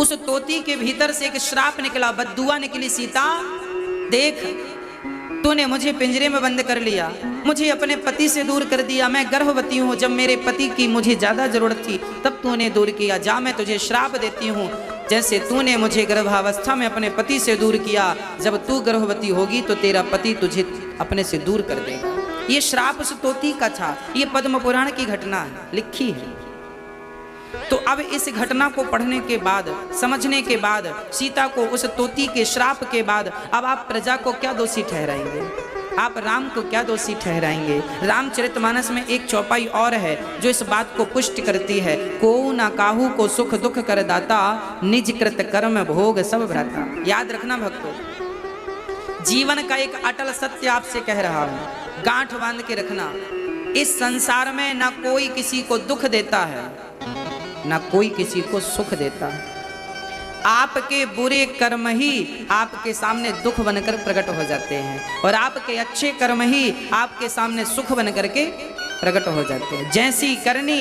उस तोती के भीतर से एक श्राप निकला, बद्दुआ निकली, सीता देख तूने मुझे पिंजरे में बंद कर लिया, मुझे अपने पति से दूर कर दिया, मैं गर्भवती हूँ, जब मेरे पति की मुझे ज्यादा जरूरत थी तब तूने दूर किया, जा मैं तुझे श्राप देती हूँ, जैसे तूने मुझे गर्भावस्था में अपने पति से दूर किया, जब तू गर्भवती होगी तो तेरा पति तुझे अपने से दूर कर देगा। ये श्राप उस तोती का था, ये पद्म पुराण की घटना है, लिखी है। तो अब इस घटना को पढ़ने के बाद, समझने के बाद, सीता को उस तोती के श्राप के बाद अब आप प्रजा को क्या दोषी ठहराएंगे? आप राम को क्या दोषी ठहराएंगे? रामचरितमानस में एक चौपाई और है जो इस बात को पुष्ट करती है, को ना काहू को सुख दुख कर दाता, निज कृत कर्म भोग सब भ्राता। याद रखना भक्तों, जीवन का एक अटल सत्य आपसे कह रहा हूं, गांठ बांध के रखना। इस संसार में ना कोई किसी को दुख देता है, ना कोई किसी को सुख देता है। आपके बुरे कर्म ही आपके सामने दुख बनकर प्रकट हो जाते हैं और आपके अच्छे कर्म ही आपके सामने सुख बनकर के प्रकट हो जाते हैं। जैसी करनी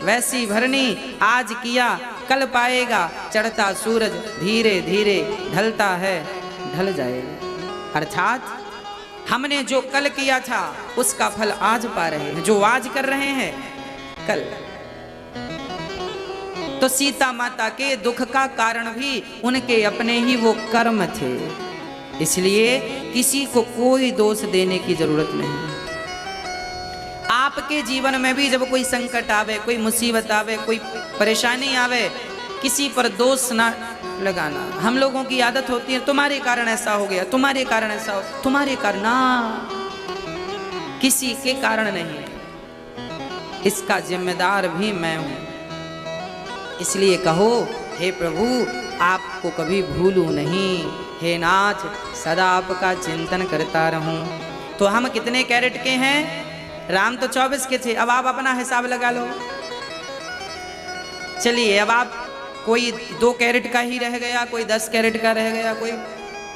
वैसी भरनी, आज किया कल पाएगा, चढ़ता सूरज धीरे धीरे ढलता है ढल जाएगा। अर्थात हमने जो कल किया था उसका फल आज पा रहे हैं, जो आज कर रहे हैं कल। तो सीता माता के दुख का कारण भी उनके अपने ही वो कर्म थे, इसलिए किसी को कोई दोष देने की जरूरत नहीं। आपके जीवन में भी जब कोई संकट आवे, कोई मुसीबत आवे, कोई परेशानी आवे, किसी पर दोष ना लगाना। हम लोगों की आदत होती है, तुम्हारे कारण ऐसा हो गया, तुम्हारे कारण ऐसा हो, तुम्हारे कारण ना, किसी के कारण नहीं, इसका जिम्मेदार भी मैं हूं। इसलिए कहो, हे प्रभु आपको कभी भूलूं नहीं, हे नाथ सदा आपका चिंतन करता रहूं। तो हम कितने कैरेट के हैं? राम तो 24 के थे, अब आप अपना हिसाब लगा लो। चलिए अब आप, कोई 2 कैरेट का ही रह गया, कोई 10 कैरेट का रह गया, कोई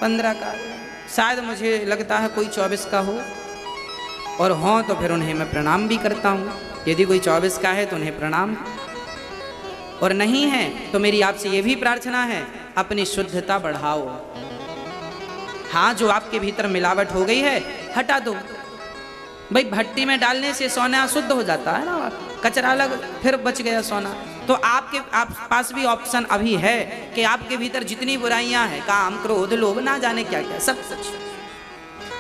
15 का, शायद मुझे लगता है कोई 24 का हो, और हों तो फिर उन्हें मैं प्रणाम भी करता हूँ। यदि कोई 24 का है तो उन्हें प्रणाम, और नहीं है तो मेरी आपसे ये भी प्रार्थना है, अपनी शुद्धता बढ़ाओ। हाँ, जो आपके भीतर मिलावट हो गई है हटा दो। भाई भट्टी में डालने से सोना शुद्ध हो जाता है ना, कचरा अलग, फिर बच गया सोना। तो आपके पास भी ऑप्शन अभी है कि आपके भीतर जितनी बुराइयां हैं, काम क्रोध लोभ ना जाने क्या क्या, सब सच,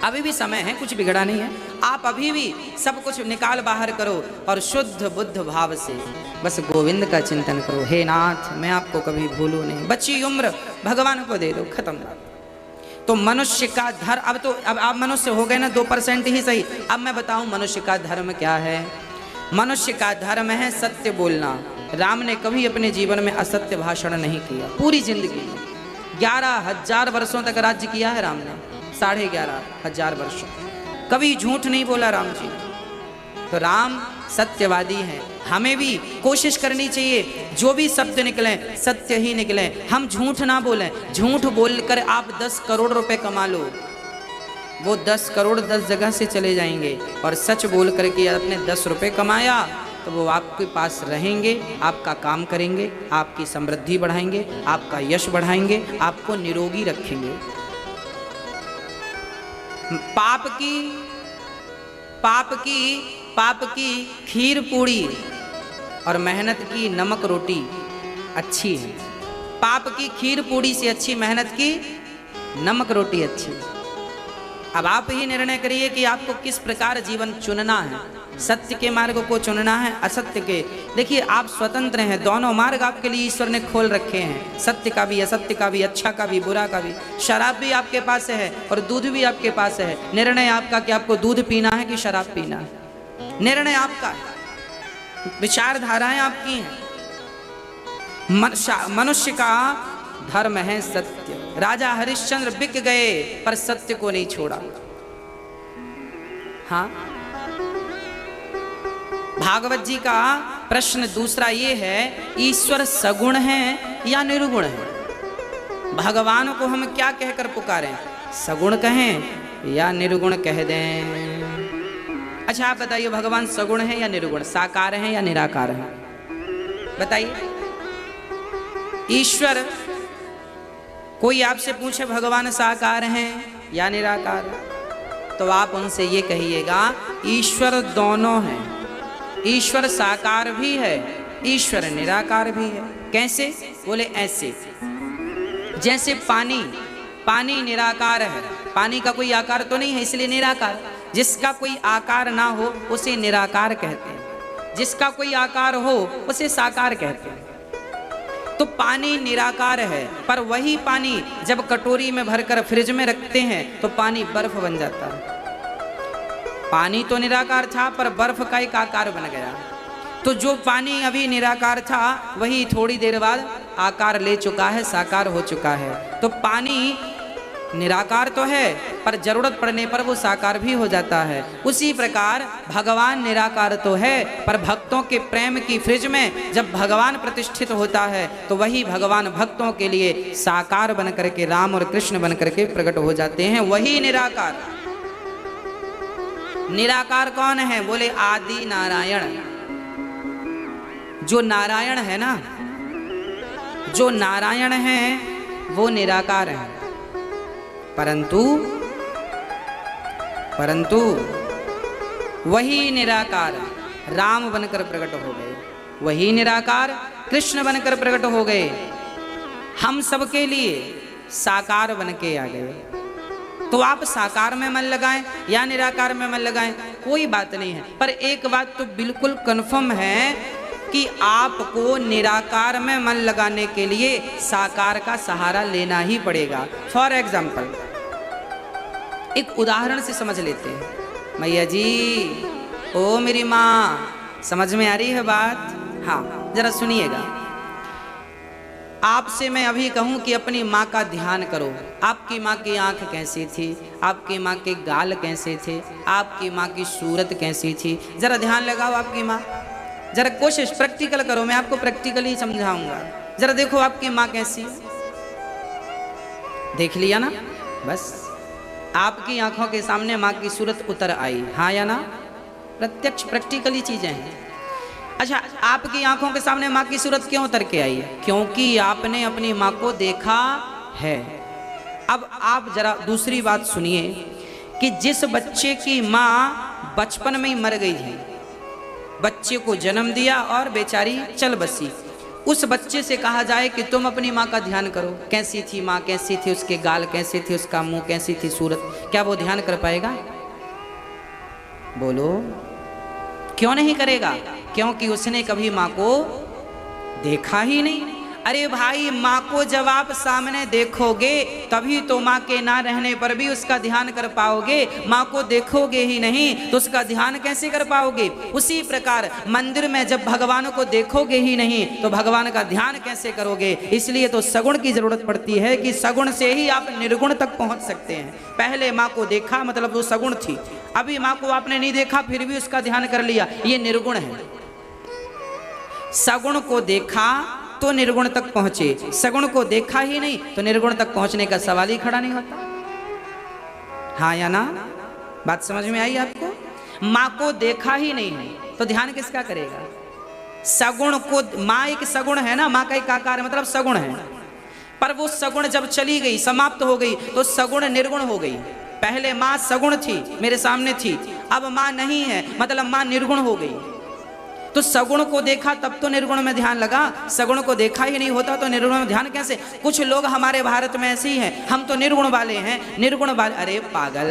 अभी भी समय है, कुछ बिगड़ा नहीं है। आप अभी भी सब कुछ निकाल बाहर करो और शुद्ध बुद्ध भाव से बस गोविंद का चिंतन करो। हे नाथ मैं आपको कभी भूलूं नहीं, बची उम्र भगवान को दे दो, खत्म। तो मनुष्य का धर्म, अब आप मनुष्य हो गए ना 2% ही सही। अब मैं बताऊं मनुष्य का धर्म क्या है। मनुष्य का धर्म है सत्य बोलना। राम ने कभी अपने जीवन में असत्य भाषण नहीं किया, पूरी जिंदगी में 11,000 वर्षों तक राज्य किया है राम ने, 11,500 वर्षों कभी झूठ नहीं बोला राम जी। तो राम सत्यवादी हैं। हमें भी कोशिश करनी चाहिए जो भी शब्द निकले सत्य ही निकले, हम झूठ ना बोलें। झूठ बोलकर आप 10 करोड़ रुपए कमा लो, वो 10 करोड़ 10 जगह से चले जाएंगे, और सच बोल करके आपने 10 रुपए कमाया तो वो आपके पास रहेंगे, आपका काम करेंगे, आपकी समृद्धि बढ़ाएंगे, आपका यश बढ़ाएंगे, आपको निरोगी रखेंगे। पाप की खीर पूड़ी और मेहनत की नमक रोटी अच्छी है। पाप की खीर पूड़ी से अच्छी मेहनत की नमक रोटी अच्छी। अब आप ही निर्णय करिए कि आपको किस प्रकार जीवन चुनना है, सत्य के मार्ग को चुनना है, असत्य के। देखिए आप स्वतंत्र हैं, दोनों मार्ग आपके लिए ईश्वर ने खोल रखे हैं, सत्य का भी, असत्य का भी, अच्छा का भी, बुरा का भी। शराब भी आपके पास है और दूध भी आपके पास है। निर्णय आपका कि आपको दूध पीना है कि शराब पीना है, निर्णय आपका है, विचारधाराएं आपकी हैं। मनुष्य का धर्म है सत्य। राजा हरिश्चंद्र बिक गए पर सत्य को नहीं छोड़ा। हाँ, भागवत जी का प्रश्न दूसरा ये है, ईश्वर सगुण है या निर्गुण है? भगवान को हम क्या कहकर पुकारें, सगुण कहें या निर्गुण कह दें? अच्छा आप बताइए, भगवान सगुण है या निर्गुण, साकार है या निराकार है? बताइए। ईश्वर, कोई आपसे पूछे भगवान साकार हैं या निराकार, तो आप उनसे ये कहिएगा ईश्वर दोनों हैं। ईश्वर साकार भी है, ईश्वर निराकार भी है। कैसे? बोले ऐसे, जैसे पानी निराकार है, पानी का कोई आकार तो नहीं है इसलिए निराकार। जिसका कोई आकार ना हो उसे निराकार कहते हैं, जिसका कोई आकार हो उसे साकार कहते हैं। तो पानी निराकार है, पर वही पानी जब कटोरी में भरकर फ्रिज में रखते हैं तो पानी बर्फ बन जाता है। पानी तो निराकार था पर बर्फ का एक आकार बन गया। तो जो पानी अभी निराकार था वही थोड़ी देर बाद आकार ले चुका है, साकार हो चुका है। तो पानी निराकार तो है पर जरूरत पड़ने पर वो साकार भी हो जाता है। उसी प्रकार भगवान निराकार तो है पर भक्तों के प्रेम की फ्रिज में जब भगवान प्रतिष्ठित होता है तो वही भगवान भक्तों के लिए साकार बन करके, राम और कृष्ण बन करके प्रकट हो जाते हैं। वही निराकार। निराकार कौन है? बोले आदि नारायण। जो नारायण है ना, जो नारायण है वो निराकार है, परंतु वही निराकार राम बनकर प्रकट हो गए, वही निराकार कृष्ण बनकर प्रकट हो गए, हम सबके लिए साकार बन के आ गए। तो आप साकार में मन लगाएं या निराकार में मन लगाएं, कोई बात नहीं है। पर एक बात तो बिल्कुल कन्फर्म है कि आपको निराकार में मन लगाने के लिए साकार का सहारा लेना ही पड़ेगा। फॉर एग्जाम्पल, एक उदाहरण से समझ लेते हैं। मैया जी, ओ मेरी माँ, समझ में आ रही है बात? हाँ, जरा सुनिएगा। आपसे मैं अभी कहूँ कि अपनी माँ का ध्यान करो। आपकी माँ की आंख कैसी थी, आपकी माँ के गाल कैसे थे, आपकी माँ की सूरत कैसी थी, जरा ध्यान लगाओ। आपकी माँ, जरा कोशिश प्रैक्टिकल करो, मैं आपको प्रैक्टिकली समझाऊंगा। जरा देखो आपकी माँ कैसी है, देख लिया ना? बस आपकी आंखों के सामने माँ की सूरत उतर आई, हाँ या ना? प्रत्यक्ष प्रैक्टिकली चीजें हैं। अच्छा, आपकी आंखों के सामने माँ की सूरत क्यों उतर के आई है? क्योंकि आपने अपनी माँ को देखा है। अब आप जरा दूसरी बात सुनिए कि जिस बच्चे की माँ बचपन में ही मर गई थी, बच्चे को जन्म दिया और बेचारी चल बसी, उस बच्चे से कहा जाए कि तुम अपनी माँ का ध्यान करो, कैसी थी माँ, कैसी थी, उसके गाल कैसे थे, उसका मुंह कैसी थी, सूरत, क्या वो ध्यान कर पाएगा? बोलो, क्यों नहीं करेगा? क्योंकि उसने कभी माँ को देखा ही नहीं। अरे भाई, माँ को जब आप सामने देखोगे तभी तो माँ के ना रहने पर भी उसका ध्यान कर पाओगे। माँ को देखोगे ही नहीं तो उसका ध्यान कैसे कर पाओगे? उसी प्रकार मंदिर में जब भगवान को देखोगे ही नहीं तो भगवान का ध्यान कैसे करोगे? इसलिए तो सगुण की जरूरत पड़ती है कि सगुण से ही आप निर्गुण तक पहुंच सकते हैं। पहले माँ को देखा मतलब वो सगुण थी, अभी माँ को आपने नहीं देखा फिर भी उसका ध्यान कर लिया, ये निर्गुण है। सगुण को देखा तो निर्गुण तक पहुंचे, सगुण को देखा ही नहीं तो निर्गुण तक पहुंचने का सवाल ही खड़ा नहीं होता। हाँ या ना? बात समझ में आई आपको? माँ को देखा ही नहीं तो ध्यान किसका करेगा? सगुण को, माँ एक सगुण है ना, माँ का एक आकार मतलब सगुण है, पर वो सगुण जब चली गई, समाप्त हो गई तो सगुण निर्गुण हो गई। पहले माँ सगुण थी, मेरे सामने थी, अब माँ नहीं है मतलब माँ निर्गुण हो गई। तो सगुण को देखा तब तो निर्गुण में ध्यान लगा, सगुण को देखा ही नहीं होता तो निर्गुण में ध्यान कैसे? कुछ लोग हमारे भारत में ऐसे ही हैं, हम तो निर्गुण वाले हैं, निर्गुण वाले। अरे पागल,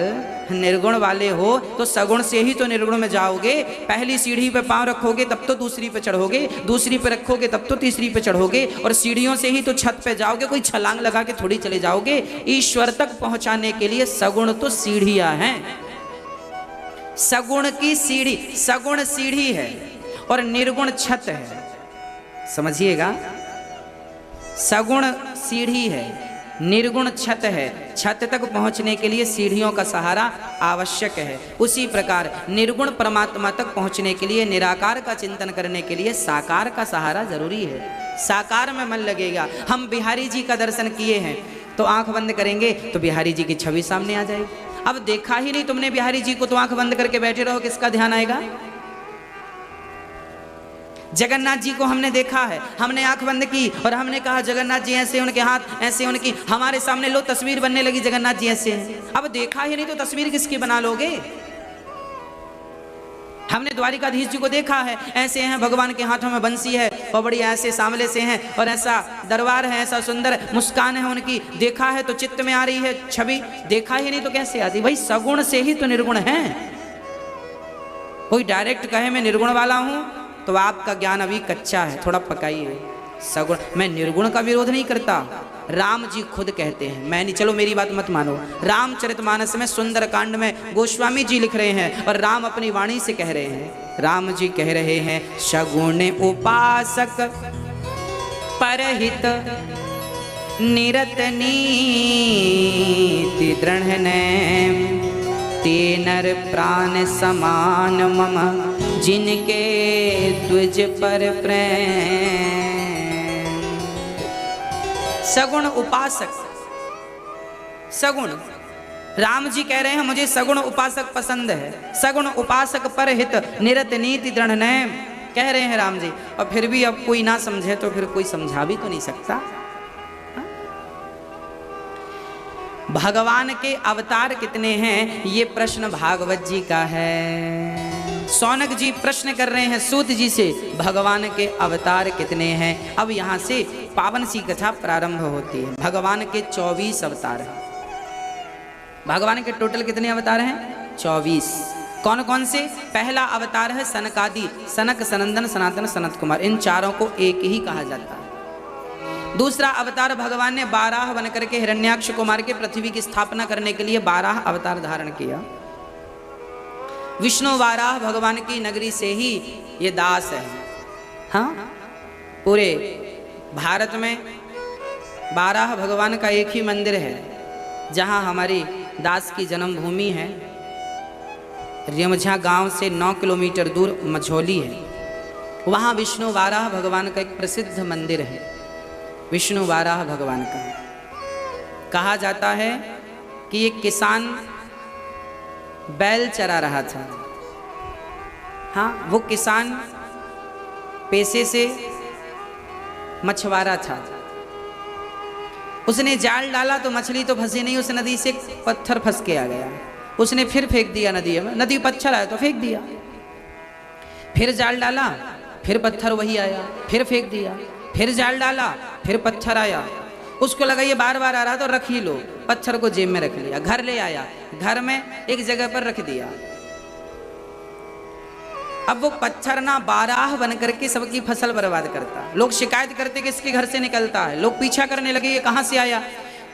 निर्गुण वाले हो तो सगुण से ही तो निर्गुण में जाओगे। पहली सीढ़ी पे पांव रखोगे तब तो दूसरी पे चढ़ोगे, दूसरी पे रखोगे तब तो तीसरी पे चढ़ोगे, और सीढ़ियों से ही तो छत पे जाओगे, कोई छलांग लगा के थोड़ी चले जाओगे। ईश्वर तक पहुंचाने के लिए सगुण तो सीढ़ियां हैं। सगुण की सीढ़ी, सगुण सीढ़ी है और निर्गुण छत है, समझिएगा। सगुण सीढ़ी है, निर्गुण छत है। छत तक पहुंचने के लिए सीढ़ियों का सहारा आवश्यक है। उसी प्रकार निर्गुण परमात्मा तक पहुंचने के लिए, निराकार का चिंतन करने के लिए साकार का सहारा जरूरी है। साकार में मन लगेगा। हम बिहारी जी का दर्शन किए हैं तो आंख बंद करेंगे तो बिहारी जी की छवि सामने आ जाएगी। अब देखा ही नहीं तुमने बिहारी जी को तो आंख बंद करके बैठे रहो, किसका ध्यान आएगा? जगन्नाथ जी को हमने देखा है, हमने आंख बंद की और हमने कहा जगन्नाथ जी ऐसे, उनके हाथ ऐसे, उनकी हमारे सामने लो तस्वीर बनने लगी जगन्नाथ जी ऐसे हैं। अब देखा ही नहीं तो तस्वीर किसकी बना लोगे? हमने द्वारिकाधीश जी को देखा है, ऐसे हैं, भगवान के हाथों में बंसी है और बड़ी ऐसे सांवले से हैं और ऐसा दरबार है, ऐसा सुंदर मुस्कान है उनकी। देखा है तो चित्त में आ रही है छवि, देखा ही नहीं तो कैसे आती? भाई सगुण से ही तो निर्गुण है। कोई डायरेक्ट कहे मैं निर्गुण वाला हूं तो आपका ज्ञान अभी कच्चा है, थोड़ा पकाइए। सगुण, मैं निर्गुण का विरोध नहीं करता, राम जी खुद कहते हैं, मैं नहीं, चलो मेरी बात मत मानो। रामचरितमानस में सुंदरकांड में गोस्वामी जी लिख रहे हैं और राम अपनी वाणी से कह रहे हैं। राम जी कह रहे हैं सगुण उपासक परहित निरत नीति दृढ़ ते नर प्राण समान मम जिनके द्विज पर प्रेम। सगुण उपासक, सगुण, राम जी कह रहे हैं मुझे सगुण उपासक पसंद है। सगुण उपासक पर हित निरत नीति दृढ़ नैम, कह रहे हैं राम जी। और फिर भी अब कोई ना समझे तो फिर कोई समझा भी तो नहीं सकता। भगवान के अवतार कितने हैं ये प्रश्न भागवत जी का है। सौनक जी प्रश्न कर रहे हैं सूत जी से, भगवान के अवतार कितने हैं। अब यहाँ से पावन सी कथा प्रारंभ होती है। भगवान के 24 अवतार हैं। भगवान के टोटल कितने अवतार हैं? 24। कौन कौन से? पहला अवतार है सनकादि, सनक, सनंदन, सनातन, सनत कुमार, इन चारों को एक ही कहा जाता है। दूसरा अवतार भगवान ने 12 बनकर के हिरण्याक्ष कुमार के पृथ्वी की स्थापना करने के लिए 12 अवतार धारण किया। विष्णु वाराह भगवान की नगरी से ही ये दास है। हाँ, पूरे भारत में 12 भगवान का एक ही मंदिर है जहाँ हमारी दास की जन्मभूमि है। रेमझा गांव से 9 किलोमीटर दूर मझौली है, वहाँ विष्णु वाराह भगवान का एक प्रसिद्ध मंदिर है। विष्णु वाराह भगवान का कहा जाता है कि एक किसान बैल चरा रहा था। हाँ, वो किसान पेशे से मछुआरा था। उसने जाल डाला तो मछली तो फंसी नहीं, उस नदी से पत्थर फंस के आ गया। उसने फिर फेंक दिया नदी में, नदी पत्थर आया तो फेंक दिया। फिर जाल डाला, फिर पत्थर वही आया, फिर फेंक दिया। फिर जाल डाला, फिर पत्थर आया। उसको लगा ये बार बार आ रहा तो रख ही लो, पत्थर को जेब में रख लिया। घर ले आया, घर में एक जगह पर रख दिया। अब वो पत्थर ना 12 बन करके सबकी फसल बर्बाद करता। लोग शिकायत करते कि इसके घर से निकलता है, लोग पीछा करने लगे ये कहाँ से आया।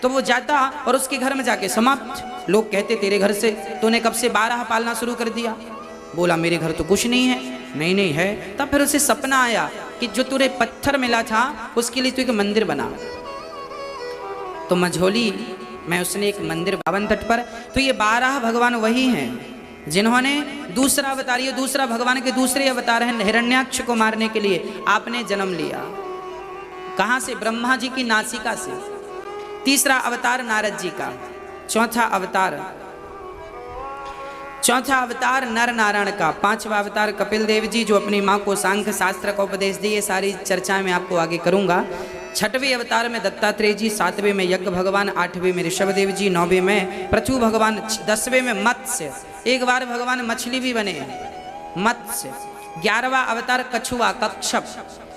तो वो जाता और उसके घर में जाके समाप्त। लोग कहते तेरे घर से तूने कब से 12 पालना शुरू कर दिया? बोला मेरे घर तो कुछ नहीं है। नहीं नहीं है। तब फिर उसे सपना आया कि जो तुझे पत्थर मिला था उसके लिए तू एक मंदिर बना। तो मझौली में उसने एक मंदिर पावन तट पर। तो ये 12 भगवान वही हैं जिन्होंने दूसरा अवतार, ये दूसरा भगवान के दूसरे अवतार हैं, हिरण्याक्ष को मारने के लिए आपने जन्म लिया। कहाँ से? ब्रह्मा जी की नासिका से। तीसरा अवतार नारद जी का। चौथा अवतार नर नारायण का। पांचवा अवतार कपिल देव जी जो अपनी माँ को सांख्य शास्त्र का उपदेश दिए। सारी चर्चाएं मैं आपको आगे करूंगा। छठवें अवतार में दत्तात्रेय जी, 7वें में यज्ञ भगवान, 8वें में ऋषभदेव जी, 9वें में पृथु भगवान, 10वें में मत्स्य। एक बार भगवान मछली भी बने, मत्स्य। 11वां अवतार कछुआ, कक्षप।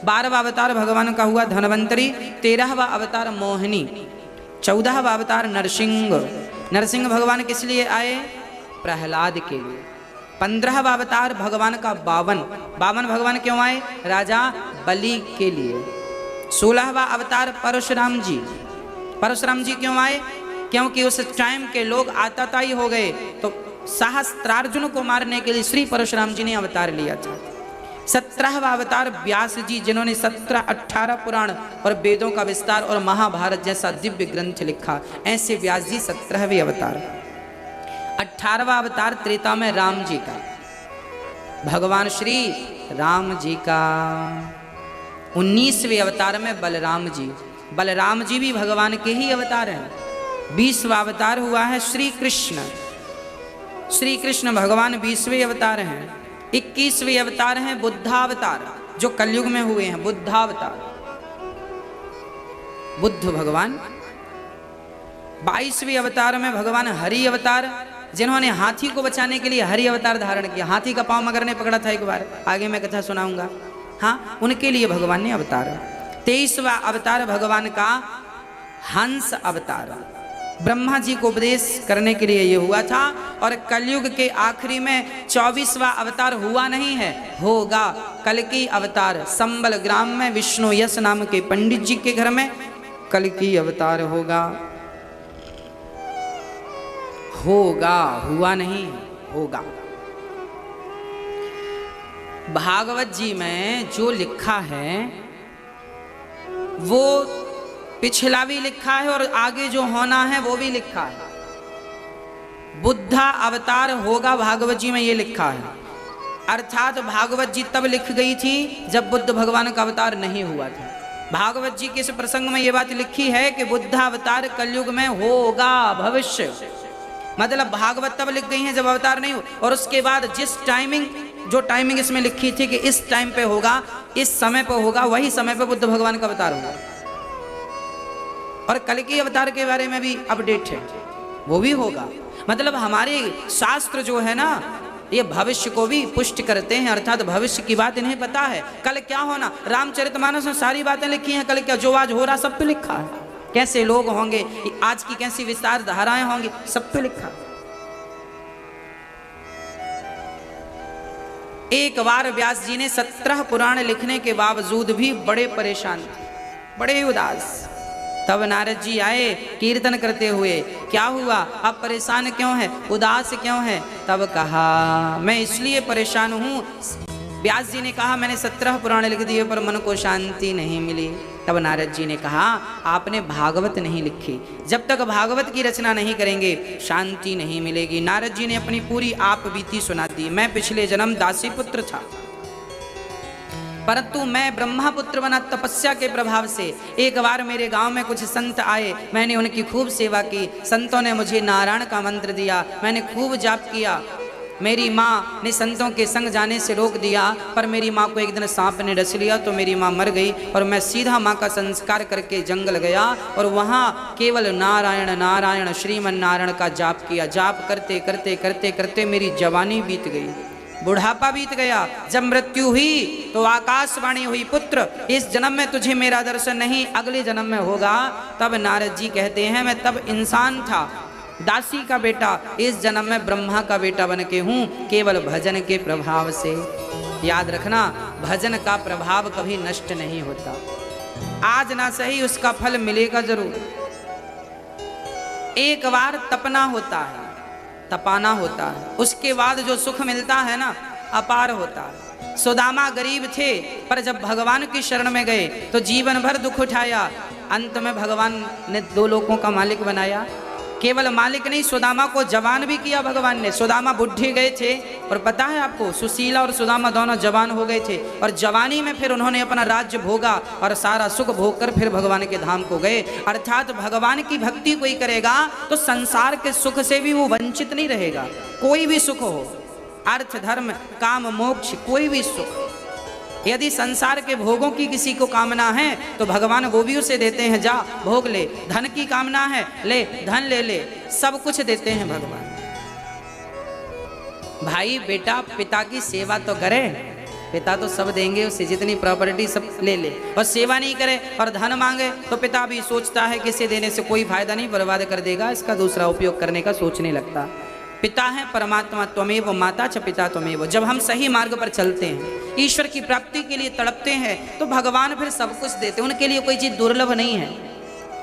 12वां अवतार भगवान का हुआ धनवंतरी। 13वां अवतार मोहिनी। 14वां अवतार नरसिंह। नरसिंह भगवान किस लिए आए? प्रहलाद के लिए। 15वां अवतार भगवान का बावन भगवान क्यों आए? राजा बलि के लिए। 16वां अवतार परशुराम जी। परशुराम जी क्यों आए? क्योंकि उस टाइम के लोग आतताई हो गए तो सहस्त्रार्जुन को मारने के लिए श्री परशुराम जी ने अवतार लिया था। 17वां अवतार व्यास जी जिन्होंने 17-18 पुराण और वेदों का विस्तार और महाभारत जैसा दिव्य ग्रंथ लिखा। ऐसे व्यास जी 17वें अवतार। 18वां अवतार त्रेता में राम जी का, भगवान श्री राम जी का। 19वें अवतार में बलराम जी। बलराम जी भी भगवान के ही अवतार हैं। 20वां अवतार हुआ है श्री कृष्ण। श्री कृष्ण भगवान 20वें अवतार हैं। 21वें अवतार हैं बुद्धावतार। जो कलयुग में हुए हैं, बुद्धावतार, बुद्ध भगवान। 22वें अवतार में भगवान हरि अवतार, जिन्होंने हाथी को बचाने के लिए हरि अवतार धारण किया। हाथी का पांव मगर ने पकड़ा था एक बार, आगे मैं कथा सुनाऊंगा। हाँ, उनके लिए भगवान ने अवतार। 23वां अवतार भगवान का हंस अवतार, ब्रह्मा जी को उपदेश करने के लिए ये हुआ था। और कलयुग के आखिरी में 24वां अवतार हुआ नहीं है, होगा कल्कि अवतार। संबल ग्राम में विष्णु यश नाम के पंडित जी के घर में कल्कि अवतार होगा। होगा, हुआ नहीं, होगा। भागवत जी में जो लिखा है वो पिछला भी लिखा है और आगे जो होना है वो भी लिखा है। बुद्धा अवतार होगा, भागवत जी में ये लिखा है। अर्थात भागवत जी तब लिख गई थी जब बुद्ध भगवान का अवतार नहीं हुआ था। भागवत जी के इस प्रसंग में ये बात लिखी है कि बुद्धा अवतार कलयुग में होगा, भविष्य। मतलब भागवत तब लिख गई है जब अवतार नहीं हो, और उसके बाद जिस टाइमिंग, जो टाइमिंग इसमें लिखी थी कि इस टाइम पे होगा, इस समय पे होगा, वही समय पे बुद्ध भगवान का अवतार होगा। और कल्कि अवतार के बारे में भी अपडेट है, वो भी होगा। मतलब हमारे शास्त्र जो है ना, ये भविष्य को भी पुष्ट करते हैं, अर्थात भविष्य की बात इन्हें पता है। कल क्या होना, रामचरितमानस में सारी बातें लिखी हैं। कल क्या, जो आज हो रहा सब पे लिखा है। कैसे लोग होंगे, आज की कैसी विस्तार धाराएं होंगी, सब पे लिखा। एक बार व्यास जी ने 17 पुराण लिखने के बावजूद भी बड़े परेशान थे, बड़े उदास। तब नारद जी आए कीर्तन करते हुए, क्या हुआ, आप परेशान क्यों हैं, उदास क्यों हैं? तब कहा, मैं इसलिए परेशान हूँ। व्यास जी ने कहा, मैंने 17 पुराण लिख दिए पर मन को शांति नहीं मिली। तब नारद जी ने कहा, आपने भागवत नहीं लिखी, जब तक भागवत की रचना नहीं करेंगे शांति नहीं मिलेगी। नारद जी ने अपनी पूरी आप बीती सुना दी। मैं पिछले जन्म दासी पुत्र था, परंतु मैं ब्रह्मा पुत्र बना तपस्या के प्रभाव से। एक बार मेरे गांव में कुछ संत आए, मैंने उनकी खूब सेवा की। संतों ने मुझे नारायण का मंत्र दिया, मैंने खूब जाप किया। मेरी माँ ने संतों के संग जाने से रोक दिया, पर मेरी माँ को एक दिन सांप ने डस लिया तो मेरी माँ मर गई। और मैं सीधा माँ का संस्कार करके जंगल गया और वहाँ केवल नारायण नारायण श्रीमन नारायण का जाप किया। जाप करते करते करते करते मेरी जवानी बीत गई, बुढ़ापा बीत गया। जब मृत्यु हुई तो आकाशवाणी हुई, पुत्र इस जन्म में तुझे मेरा दर्शन नहीं, अगले जन्म में होगा। तब नारद जी कहते हैं, मैं तब इंसान था, दासी का बेटा, इस जन्म में ब्रह्मा का बेटा बन के हूँ, केवल भजन के प्रभाव से। याद रखना, भजन का प्रभाव कभी नष्ट नहीं होता। आज ना सही, उसका फल मिलेगा जरूर। एक बार तपना होता है, तपाना होता है, उसके बाद जो सुख मिलता है ना, अपार होता है। सुदामा गरीब थे, पर जब भगवान की शरण में गए तो जीवन भर दुख उठाया। अंत में भगवान ने 2 लोकों का मालिक बनाया। केवल मालिक नहीं, सुदामा को जवान भी किया भगवान ने। सुदामा बुढ़े गए थे, और पता है आपको, सुशीला और सुदामा दोनों जवान हो गए थे। और जवानी में फिर उन्होंने अपना राज्य भोगा और सारा सुख भोग कर फिर भगवान के धाम को गए। अर्थात भगवान की भक्ति कोई करेगा तो संसार के सुख से भी वो वंचित नहीं रहेगा। कोई भी सुख हो, अर्थ धर्म काम मोक्ष, कोई भी सुख, यदि संसार के भोगों की किसी को कामना है तो भगवान वो भी उसे देते हैं, जा भोग ले। धन की कामना है, ले धन ले ले, सब कुछ देते हैं भगवान। भाई बेटा पिता की सेवा तो करे, पिता तो सब देंगे उसे, जितनी प्रॉपर्टी सब ले ले। और सेवा नहीं करे और धन मांगे तो पिता भी सोचता है कि इसे देने से कोई फायदा नहीं, बर्बाद कर देगा, इसका दूसरा उपयोग करने का सोचने लगता। पिता है परमात्मा, त्वमेव माता च पिता त्वमेव। जब हम सही मार्ग पर चलते हैं, ईश्वर की प्राप्ति के लिए तड़पते हैं, तो भगवान फिर सब कुछ देते हैं। उनके लिए कोई चीज़ दुर्लभ नहीं है,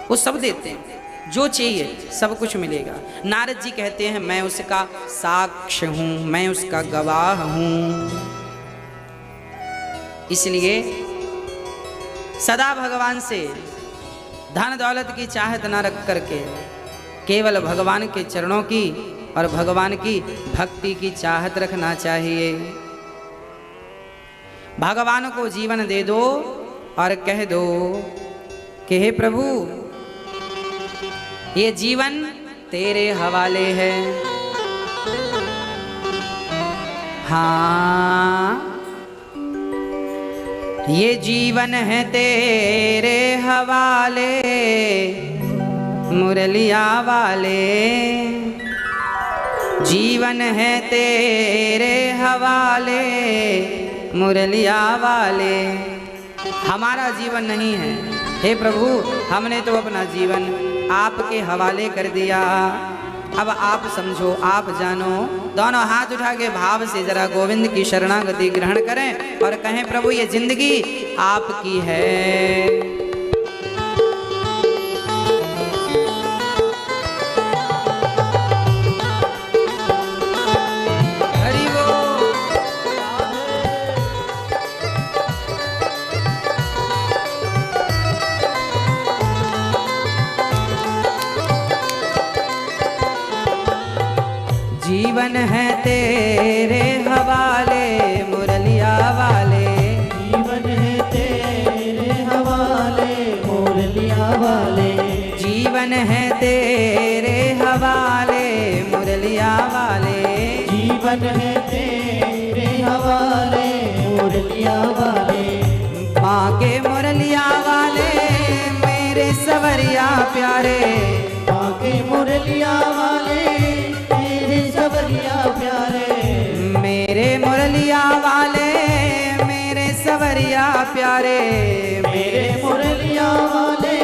वो सब देते हैं, जो चाहिए सब कुछ मिलेगा। नारद जी कहते हैं, मैं उसका साक्ष्य हूँ, मैं उसका गवाह हूँ। इसलिए सदा भगवान से धन दौलत की चाहत न रख करके केवल भगवान के चरणों की और भगवान की भक्ति की चाहत रखना चाहिए। भगवान को जीवन दे दो और कह दो कि हे प्रभु, ये जीवन तेरे हवाले है। हाँ, ये जीवन है तेरे हवाले मुरलिया वाले, जीवन है तेरे हवाले मुरलिया वाले। हमारा जीवन नहीं है हे प्रभु, हमने तो अपना जीवन आपके हवाले कर दिया। अब आप समझो, आप जानो। दोनों हाथ उठा के भाव से जरा गोविंद की शरणागति ग्रहण करें और कहें प्रभु ये जिंदगी आपकी है। जीवन है तेरे हवाले मुरलिया वाले, जीवन है तेरे हवाले मुरलिया वाले, जीवन है तेरे हवाले मुरलिया वाले, जीवन है तेरे हवाले मुरलिया वाले। माँ के मुरलिया वाले मेरे सवरिया प्यारे, माँ के मुरलिया वाले सवरिया प्यारे, मेरे मुरलिया वाले मेरे सवरिया प्यारे, मेरे मुरलिया वाले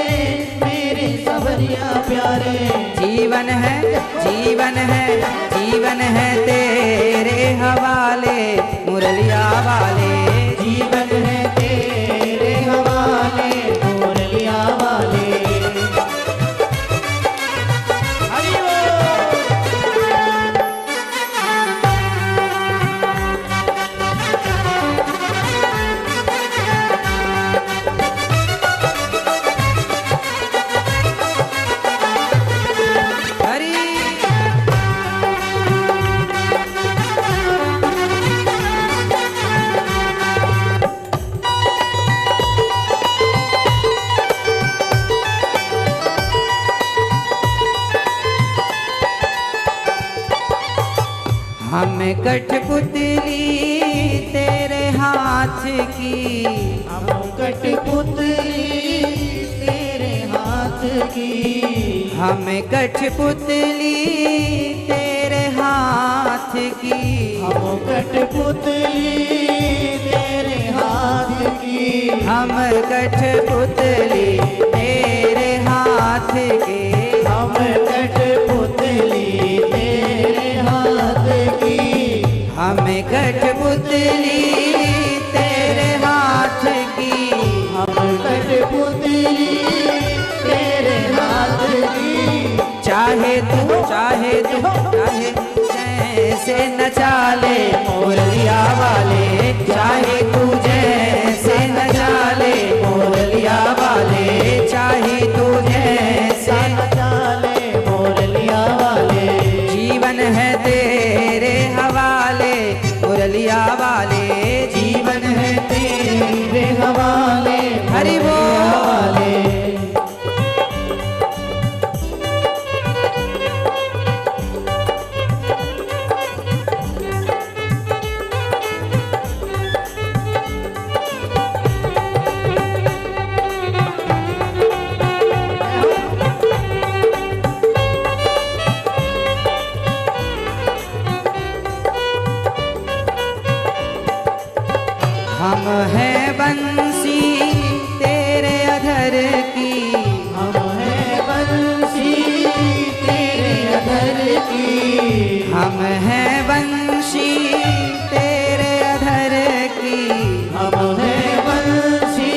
मेरे सवरिया प्यारे। जीवन है जीवन है जीवन है तेरे हवाले मुरलिया वाले, जीवन है तेरे हवाले मुरलिया वाले। हम कठपुतली तेरे हाथ की, हम कठपुतली तेरे हाथ की, हम कठपुतली तेरे हाथ की, हम कठपुतली तेरे हाथ की, हम कठपुतली तेरे हाथ के, हम कठपुतली तेरे हाथ की, हम कठपुतली तेरे हाथ की, हम कठपुतली तेरे हाथ की। चाहे तू चाहे जैसे नचा ले मुरलिया वाले, चाहे तू जैसे नचा ले मुरलिया वाले, चाहे तू जैसे नचा ले मुरलिया वाले। जीवन है तेरे हवाले मुरलिया वाले, जीवन है तेरे हवाले हरि बोल वाले। हम हैं बंसी तेरे अधर की, हम हैं बंसी तेरे अधर की, हम हैं बंसी तेरे अधर की, हम हैं बंसी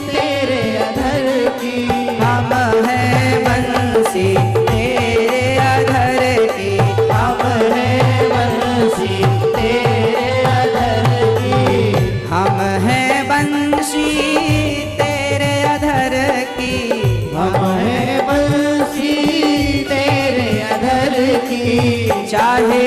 तेरे अधर की, हम हैं बंसी तेरे अधर की, हम हैं बंसी तेरे अधर की, हम हैं बंसी तेरे अधर की, हम हैं बंसी तेरे अधर की। चाहे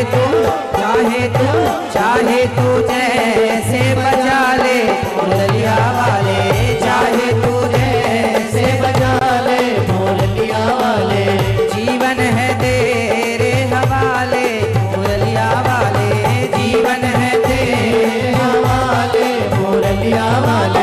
तू जैसे बजा ले मुरलिया वाले, चाहे तू जैसे बजा ले मुरलिया वाले। जीवन है तेरे हवाले मुरलिया वाले, जीवन है तेरे हवाले मुरलिया वाले।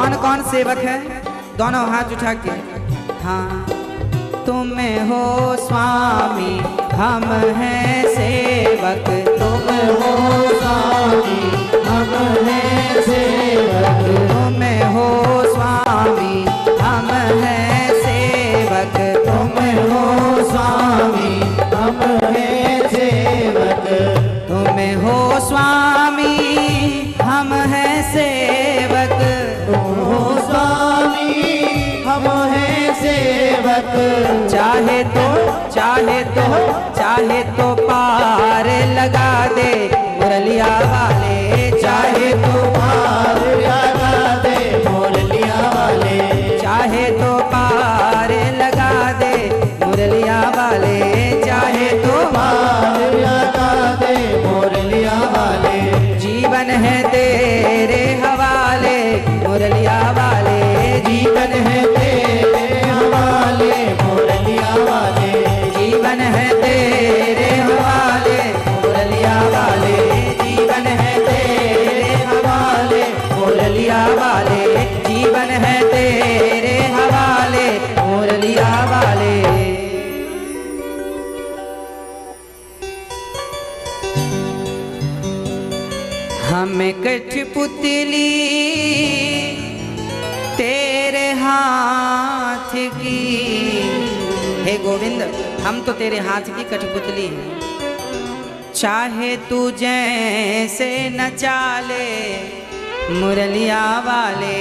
कौन कौन सेवक है? दोनों हाथ उठा के। हाँ, तुम हो स्वामी, हम हैं सेवक। तुम हो स्वामी, हम हैं सेवक। तुम हो स्वामी, हम हैं सेवक। तुम हो स्वामी, हम हैं सेवक। तुम हो स्वामी, हम हैं सेवक। तुम हो स्वामी, हम हैं सेवक। चाहे तो पार लगा दे मुरलिया वाले। चाहे तो पार लगा दे मुरलिया वाले। चाहे तो पार लगा दे मुरलिया वाले। चाहे तो पार लगा दे मुरलिया वाले। जीवन है तेरे हवाले मुरलिया वाले। जीवन है तेरे हवाले मुरलिया वाले। जीवन है तेरे हवाले मुरलिया वाले। जीवन है तेरे हवाले मुरलिया वाले। जीवन है तेरे हवाले मुरलिया वाले। हम कठपुतली तेरे हाथ की। हे गोविंद, हम तो तेरे हाथ की कठपुतली हैं। चाहे तू जैसे नचा ले मुरलिया वाले।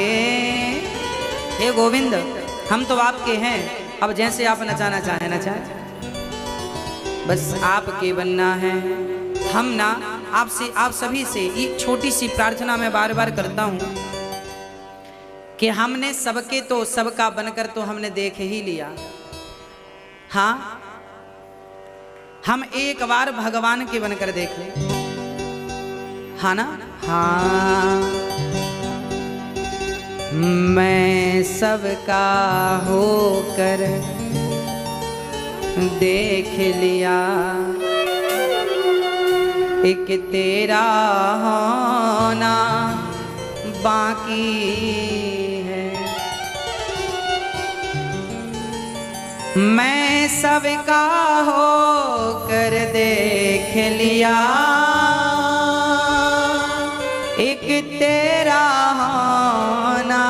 हे गोविंद, हम तो आपके हैं, अब जैसे आप नचाना चाहे नचाए, बस आपके बनना है। हम ना आपसे, आप सभी से एक छोटी सी प्रार्थना मैं बार बार करता हूं कि हमने सबके तो सबका बनकर तो हमने देख ही लिया। हाँ, हम एक बार भगवान के बनकर देख ले। हाँ ना? हाँ, मैं सबका होकर देख लिया, एक तेरा होना बाकी है। मैं सबका होकर देख लिया, एक तेरा होना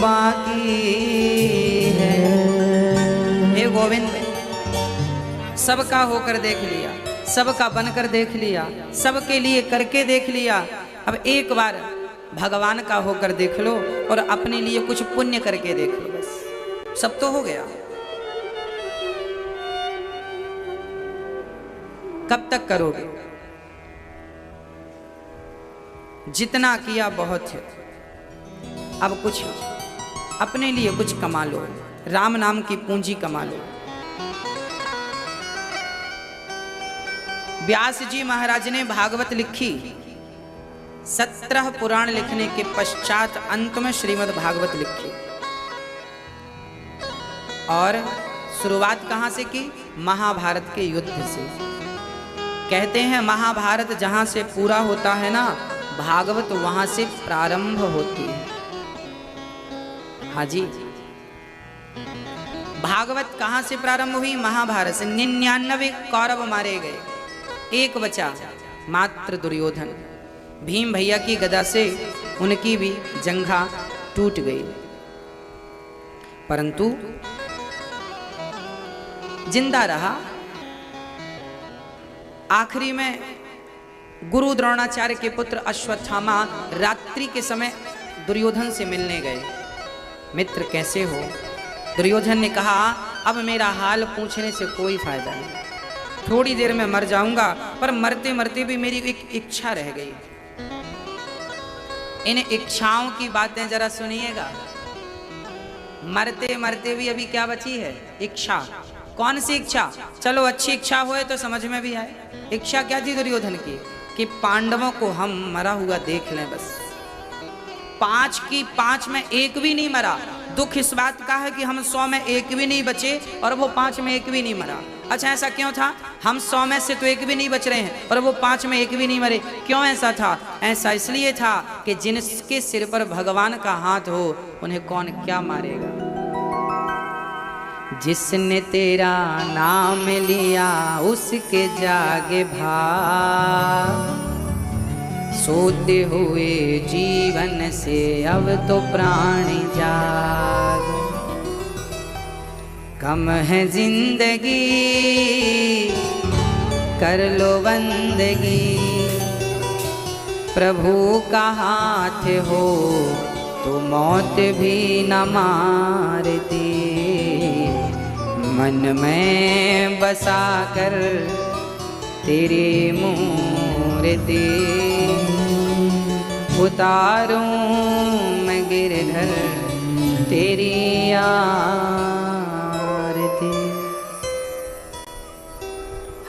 बाकी है। हे गोविंद, सबका होकर देख लिया, सबका बनकर देख लिया, सबके लिए करके देख लिया। अब एक बार भगवान का होकर देख लो और अपने लिए कुछ पुण्य करके देख लो, बस सब तो हो गया। कब तक करोगे? जितना किया बहुत है, अब कुछ अपने लिए कुछ कमा लो, राम नाम की पूंजी कमा लो। व्यास जी महाराज ने भागवत लिखी, 17 पुराण लिखने के पश्चात अंत में श्रीमद् भागवत लिखी। और शुरुआत कहां से की? महाभारत के युद्ध से। कहते हैं महाभारत जहां से पूरा होता है ना, भागवत वहां से प्रारंभ होती है। हाँ जी, भागवत कहां से प्रारंभ हुई? महाभारत से। 99 कौरव मारे गए, एक बचा मात्र दुर्योधन। भीम भैया की गदा से उनकी भी जंघा टूट गई, परंतु जिंदा रहा। आखिरी में गुरु द्रोणाचार्य के पुत्र अश्वत्थामा रात्रि के समय दुर्योधन से मिलने गए। मित्र कैसे हो? दुर्योधन ने कहा, अब मेरा हाल पूछने से कोई फायदा नहीं, थोड़ी देर में मर जाऊंगा, पर मरते मरते भी मेरी एक इच्छा रह गई। इन इच्छाओं की बातें जरा सुनिएगा। मरते मरते भी अभी क्या बची है? इच्छा। कौन सी इच्छा? चलो अच्छी इच्छा होए तो समझ में भी आए। इच्छा क्या थी दुर्योधन की? कि पांडवों को हम मरा हुआ देख लें बस। 5 की 5 में एक भी नहीं मरा। दुख इस बात का है कि हम 100 में एक भी नहीं बचे और वो 5 में एक भी नहीं मरा। अच्छा ऐसा क्यों था? हम 100 में से तो एक भी नहीं बच रहे हैं और वो 5 में एक भी नहीं मरे। क्यों ऐसा था? ऐसा इसलिए था कि जिनके सिर पर भगवान का हाथ हो उन्हें कौन क्या मारेगा। जिसने तेरा नाम लिया उसके जागे भाग, सोते हुए जीवन से अब तो प्राण जाग। कम है जिंदगी कर लो बंदगी, प्रभु का हाथ हो तो मौत भी न मारती। मन में बसा कर तेरी मूर्ति, उतारूं मैं गिरधर तेरी आरती।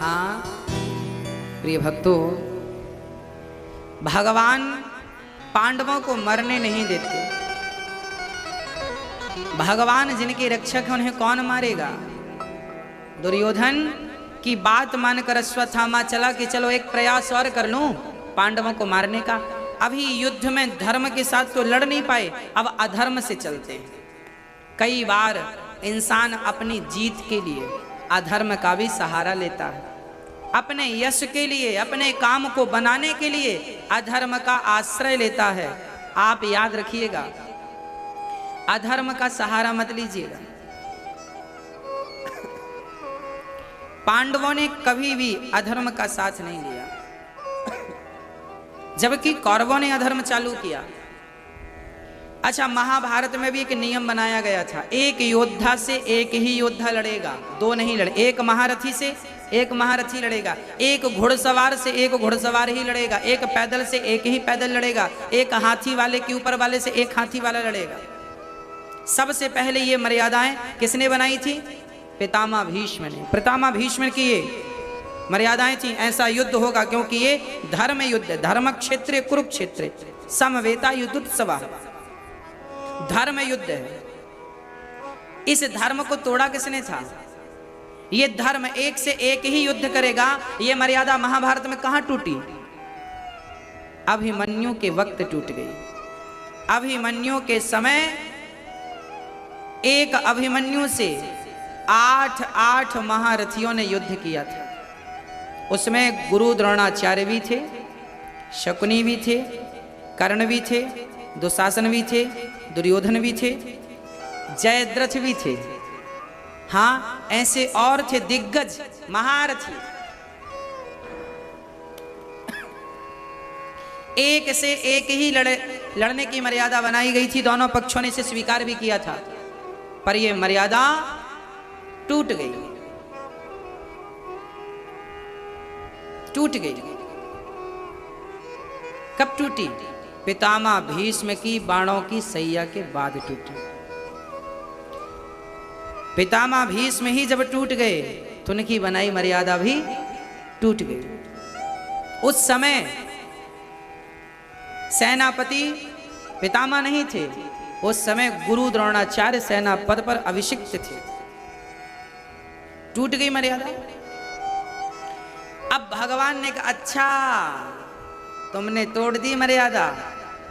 हाँ प्रिय भक्तों, भगवान पांडवों को मरने नहीं देते। भगवान जिनके रक्षक हैं उन्हें कौन मारेगा? दुर्योधन की बात मानकर अश्वत्थामा चला कि चलो एक प्रयास और कर लूं पांडवों को मारने का। अभी युद्ध में धर्म के साथ तो लड़ नहीं पाए, अब अधर्म से चलते हैं। कई बार इंसान अपनी जीत के लिए अधर्म का भी सहारा लेता है, अपने यश के लिए, अपने काम को बनाने के लिए अधर्म का आश्रय लेता है। आप याद रखिएगा, अधर्म का सहारा मत लीजिएगा। पांडवों ने कभी भी अधर्म का साथ नहीं लिया, जबकि कौरवों ने अधर्म चालू किया। अच्छा, महाभारत में भी एक नियम बनाया गया था, एक योद्धा से एक ही योद्धा लड़ेगा, दो नहीं लड़े। एक महारथी से एक महारथी लड़ेगा, एक घुड़सवार से एक घुड़सवार ही लड़ेगा, एक पैदल से एक ही पैदल लड़ेगा, एक हाथी वाले के ऊपर वाले से एक हाथी वाला लड़ेगा। सबसे पहले ये मर्यादाएं किसने बनाई थी? पितामह भीष्म ने। पितामह भीष्म की ये मर्यादाएं थी, ऐसा युद्ध होगा क्योंकि ये धर्म युद्ध, धर्म क्षेत्र कुरुक्षेत्र समवेता युद्धोत्सव, धर्म युद्ध है। इस धर्म को तोड़ा किसने था? ये धर्म एक से एक ही युद्ध करेगा, ये मर्यादा महाभारत में कहां टूटी? अभिमन्यु के वक्त टूट गई। अभिमन्यु के समय एक अभिमन्यु से 8 महारथियों ने युद्ध किया था। उसमें गुरु द्रोणाचार्य भी थे, शकुनी भी थे, कर्ण भी थे, दुशासन भी थे, दुर्योधन भी थे, जयद्रथ भी थे। हाँ, ऐसे और थे दिग्गज महारथी। एक से एक ही लड़ने की मर्यादा बनाई गई थी, दोनों पक्षों ने इसे स्वीकार भी किया था, पर यह मर्यादा टूट गई, टूट गई। कब टूटी? पितामह भीष्म की बाणों की सैया के बाद टूटी। पितामह भीष्म ही जब टूट गए तो उनकी बनाई मर्यादा भी टूट गई। उस समय सेनापति पितामह नहीं थे, उस समय गुरु द्रोणाचार्य सेना पद पर अभिषिक्त थे। टूट गई मर्यादा। अब भगवान ने कहा, अच्छा तुमने तोड़ दी मर्यादा,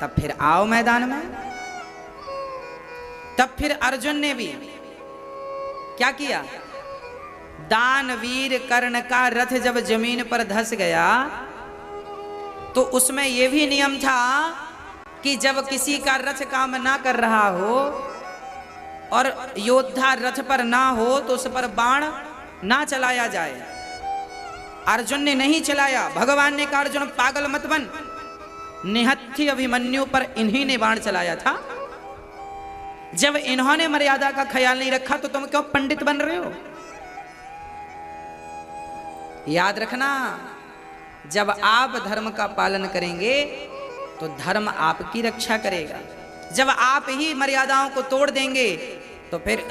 तब फिर आओ मैदान में। तब फिर अर्जुन ने भी क्या किया? दानवीर कर्ण का रथ जब जमीन पर धंस गया तो उसमें यह भी नियम था कि जब किसी का रथ काम ना कर रहा हो और योद्धा रथ पर ना हो तो उस पर बाण ना चलाया जाए। अर्जुन ने नहीं चलाया। भगवान ने कहा, अर्जुन पागल मत बन, निहत्थी अभिमन्यु पर इन्हीं ने बाण चलाया था। जब इन्होंने मर्यादा का ख्याल नहीं रखा तो तुम क्यों पंडित बन रहे हो? याद रखना, जब आप धर्म का पालन करेंगे तो धर्म आपकी रक्षा करेगा। जब आप ही मर्यादाओं को तोड़ देंगे तो फिर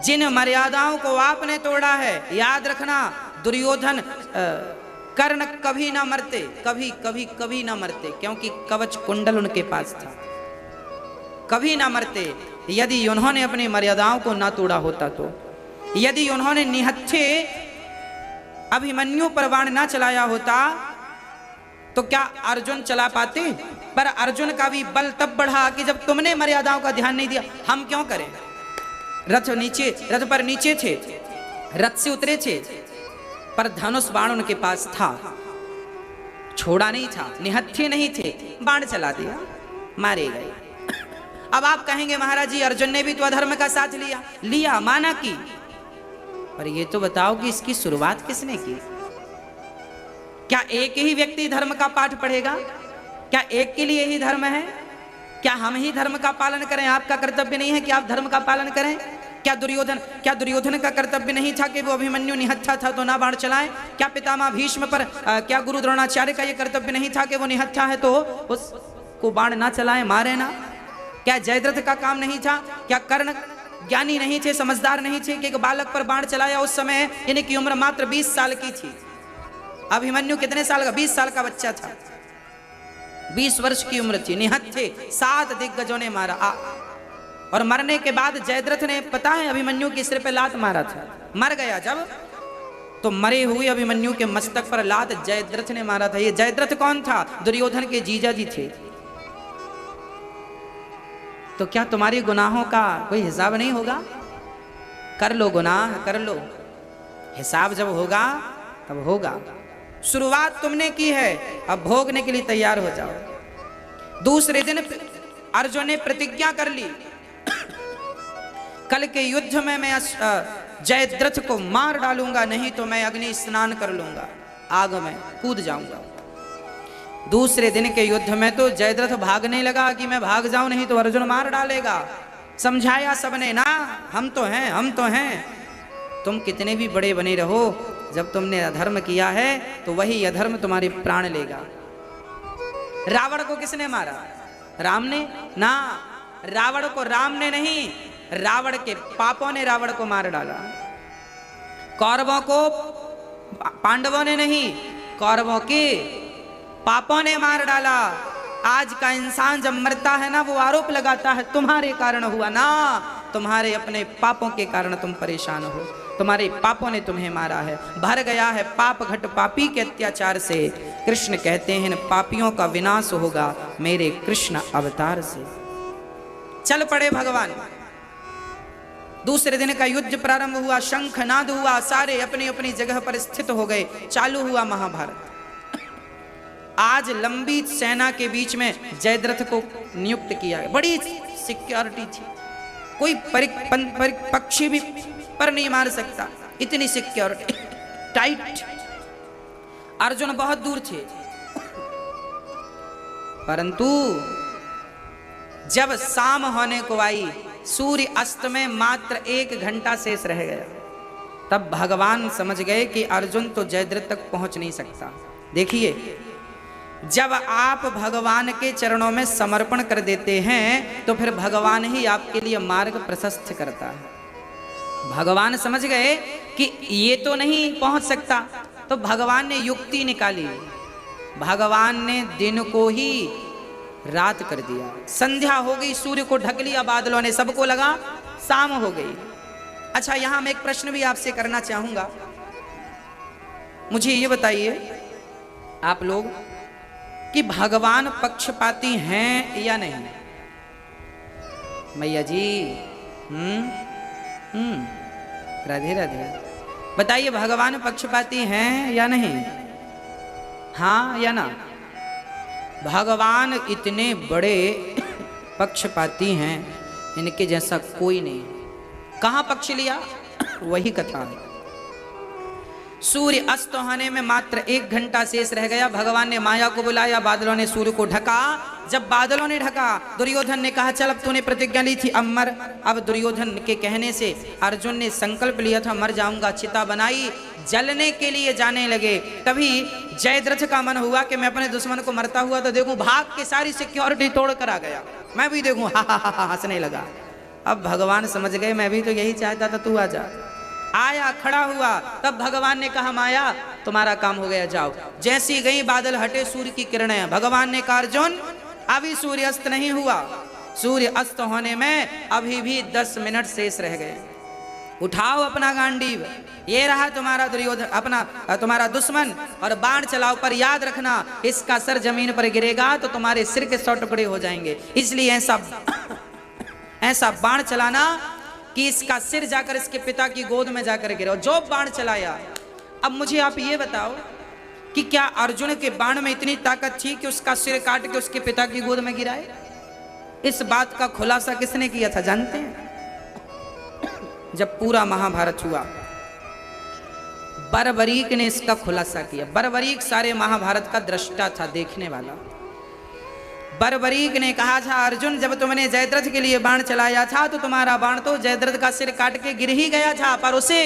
जिन मर्यादाओं को आपने तोड़ा है, याद रखना, दुर्योधन कर्ण कभी ना मरते, कभी कभी कभी ना मरते, क्योंकि कवच कुंडल उनके पास था। कभी ना मरते यदि उन्होंने अपनी मर्यादाओं को ना तोड़ा होता तो। यदि उन्होंने निहत्थे अभिमन्यु पर बाण ना चलाया होता तो क्या अर्जुन चला पाते? पर अर्जुन का भी बल तब बढ़ा कि जब तुमने मर्यादाओं का ध्यान नहीं दिया, हम क्यों करें? रथ पर नीचे थे, रथ से उतरे थे, पर धनुष बाण उनके पास था, छोड़ा नहीं था, निहत्थे नहीं थे, बाण चला दिया, मारे गए। अब आप कहेंगे महाराज जी अर्जुन ने भी तो अधर्म का साथ लिया, माना की, पर ये तो बताओ कि इसकी शुरुआत किसने की? क्या एक ही व्यक्ति धर्म का पाठ पढ़ेगा? क्या एक के लिए ही धर्म है? क्या हम ही धर्म का पालन करें? आपका कर्तव्य नहीं है कि आप धर्म का पालन करें? क्या दुर्योधन का कर्तव्य नहीं था कि वो अभिमन्यु निहत्था था तो ना बाण चलाए? क्या पितामह भीष्म पर क्या गुरु द्रोणाचार्य का ये कर्तव्य नहीं था कि वो निहत्था है तो उसको बाण ना चलाए, मारे ना? क्या जयद्रथ का काम नहीं था? क्या कर्ण ज्ञानी नहीं थे, समझदार नहीं थे कि एक बालक पर बाण चलाया? उस समय इनकी उम्र मात्र 20 साल की थी। अभिमन्यु कितने साल का? 20 साल का बच्चा था, 20 वर्ष की उम्र थी, निहत्थे 7 दिग्गजों ने मारा। और मरने के बाद जयद्रथ ने, पता है, अभिमन्यु के सिर पे लात मारा था। मर गया जब, तो मरे हुए अभिमन्यु के मस्तक पर लात जयद्रथ ने मारा था। ये जयद्रथ कौन था? दुर्योधन के जीजा जी थे। तो क्या तुम्हारे गुनाहों का कोई हिसाब नहीं होगा? कर लो गुनाह, कर लो, हिसाब जब होगा तब होगा। शुरुआत तुमने की है, अब भोगने के लिए तैयार हो जाओ। दूसरे दिन अर्जुन ने प्रतिज्ञा कर ली, कल के युद्ध में मैं जयद्रथ को मार डालूंगा, नहीं तो मैं अग्नि स्नान कर लूंगा, आग में कूद जाऊंगा। दूसरे दिन के युद्ध में तो जयद्रथ भागने लगा कि मैं भाग जाऊं, नहीं तो अर्जुन मार डालेगा। समझाया सबने, ना हम तो हैं, हम तो हैं। तुम कितने भी बड़े बने रहो, जब तुमने अधर्म किया है तो वही अधर्म तुम्हारे प्राण लेगा। रावण को किसने मारा? राम ने ना, रावण को राम ने नहीं, रावण के पापों ने रावण को मार डाला। कौरवों को पांडवों ने नहीं, कौरवों के पापों ने मार डाला। आज का इंसान जब मरता है ना, वो आरोप लगाता है तुम्हारे कारण हुआ। ना, तुम्हारे अपने पापों के कारण तुम परेशान हो, तुम्हारे पापों ने तुम्हें मारा है। भर गया है पाप घट पापी के अत्याचार से। कृष्ण कहते हैं पापियों का विनाश होगा मेरे कृष्ण अवतार से। चल पड़े भगवान। दूसरे दिन का युद्ध प्रारंभ हुआ, शंखनाद हुआ, सारे अपनी अपनी जगह पर स्थित हो गए। चालू हुआ महाभारत। आज लंबी सेना के बीच में जयद्रथ को नियुक्त किया है। बड़ी सिक्योरिटी थी, कोई पक्षी भी पर नहीं मार सकता, इतनी सिक्योरिटी टाइट। अर्जुन बहुत दूर थे, परंतु जब शाम होने को आई, सूर्य अस्त में मात्र 1 घंटा शेष रह गया, तब भगवान समझ गए कि अर्जुन तो जयद्रथ तक पहुंच नहीं सकता। देखिए, जब आप भगवान के चरणों में समर्पण कर देते हैं तो फिर भगवान ही आपके लिए मार्ग प्रशस्त करता है। भगवान समझ गए कि ये तो नहीं पहुंच सकता, तो भगवान ने युक्ति निकाली। भगवान ने दिन को ही रात कर दिया। संध्या हो गई, सूर्य को ढक लिया बादलों ने, सबको लगा शाम हो गई। अच्छा, यहां मैं एक प्रश्न भी आपसे करना चाहूंगा। मुझे ये बताइए आप लोग कि भगवान पक्षपाती हैं या नहीं? मैया जी, राधे राधे, बताइए भगवान पक्षपाती हैं या नहीं? हाँ या ना? भगवान इतने बड़े पक्षपाती हैं, इनके जैसा कोई नहीं। कहां पक्ष लिया? वही कथा है। सूर्य अस्त होने में मात्र 1 घंटा शेष रह गया। भगवान ने माया को बुलाया, बादलों ने सूर्य को ढका। जब बादलों ने ढका, दुर्योधन ने कहा चल, अब तूने प्रतिज्ञा ली थी अब मर। अब दुर्योधन के कहने से अर्जुन ने संकल्प लिया था मर जाऊंगा, चिता बनाई, जलने के लिए जाने लगे। तभी जयद्रथ का मन हुआ कि मैं अपने दुश्मन को मरता हुआ तो देखूं, भाग के सारी सिक्योरिटी तोड़ कर आ गया, मैं भी देखूं। हा हा हा हंसने लगा। अब भगवान समझ गए मैं भी तो यही चाहता था, तू आ जा। आया, खड़ा हुआ, तब भगवान ने कहा माया तुम्हारा काम हो गया, जाओ। जैसी गई बादल हटे, सूर्य की किरणें। भगवान ने कहा अर्जुन अभी सूर्य अस्त नहीं हुआ, सूर्य अस्त होने में अभी भी 10 मिनट शेष रह गए। उठाओ अपना गांडीव, ये रहा तुम्हारा दुर्योधन, अपना तुम्हारा दुश्मन, और बाण चलाओ। पर याद रखना, इसका सर जमीन पर गिरेगा तो तुम्हारे सिर के 100 टुकड़े हो जाएंगे। इसलिए ऐसा बाण चलाना कि इसका सिर जाकर इसके पिता की गोद में जाकर गिरे। जो बाण चलाया, अब मुझे आप ये बताओ कि क्या अर्जुन के बाण में इतनी ताकत थी कि उसका सिर काट के उसके पिता की गोद में गिराए? इस बात का खुलासा किसने किया था जानते हैं? जब पूरा महाभारत हुआ, बर्बरीक ने इसका खुलासा किया। बर्बरीक सारे महाभारत का दृष्टा था, देखने वाला। बर्बरीक ने कहा था, अर्जुन जब तुमने जयद्रथ के लिए बाण चलाया था तो तुम्हारा बाण तो जयद्रथ का सिर काट के गिर ही गया था, पर उसे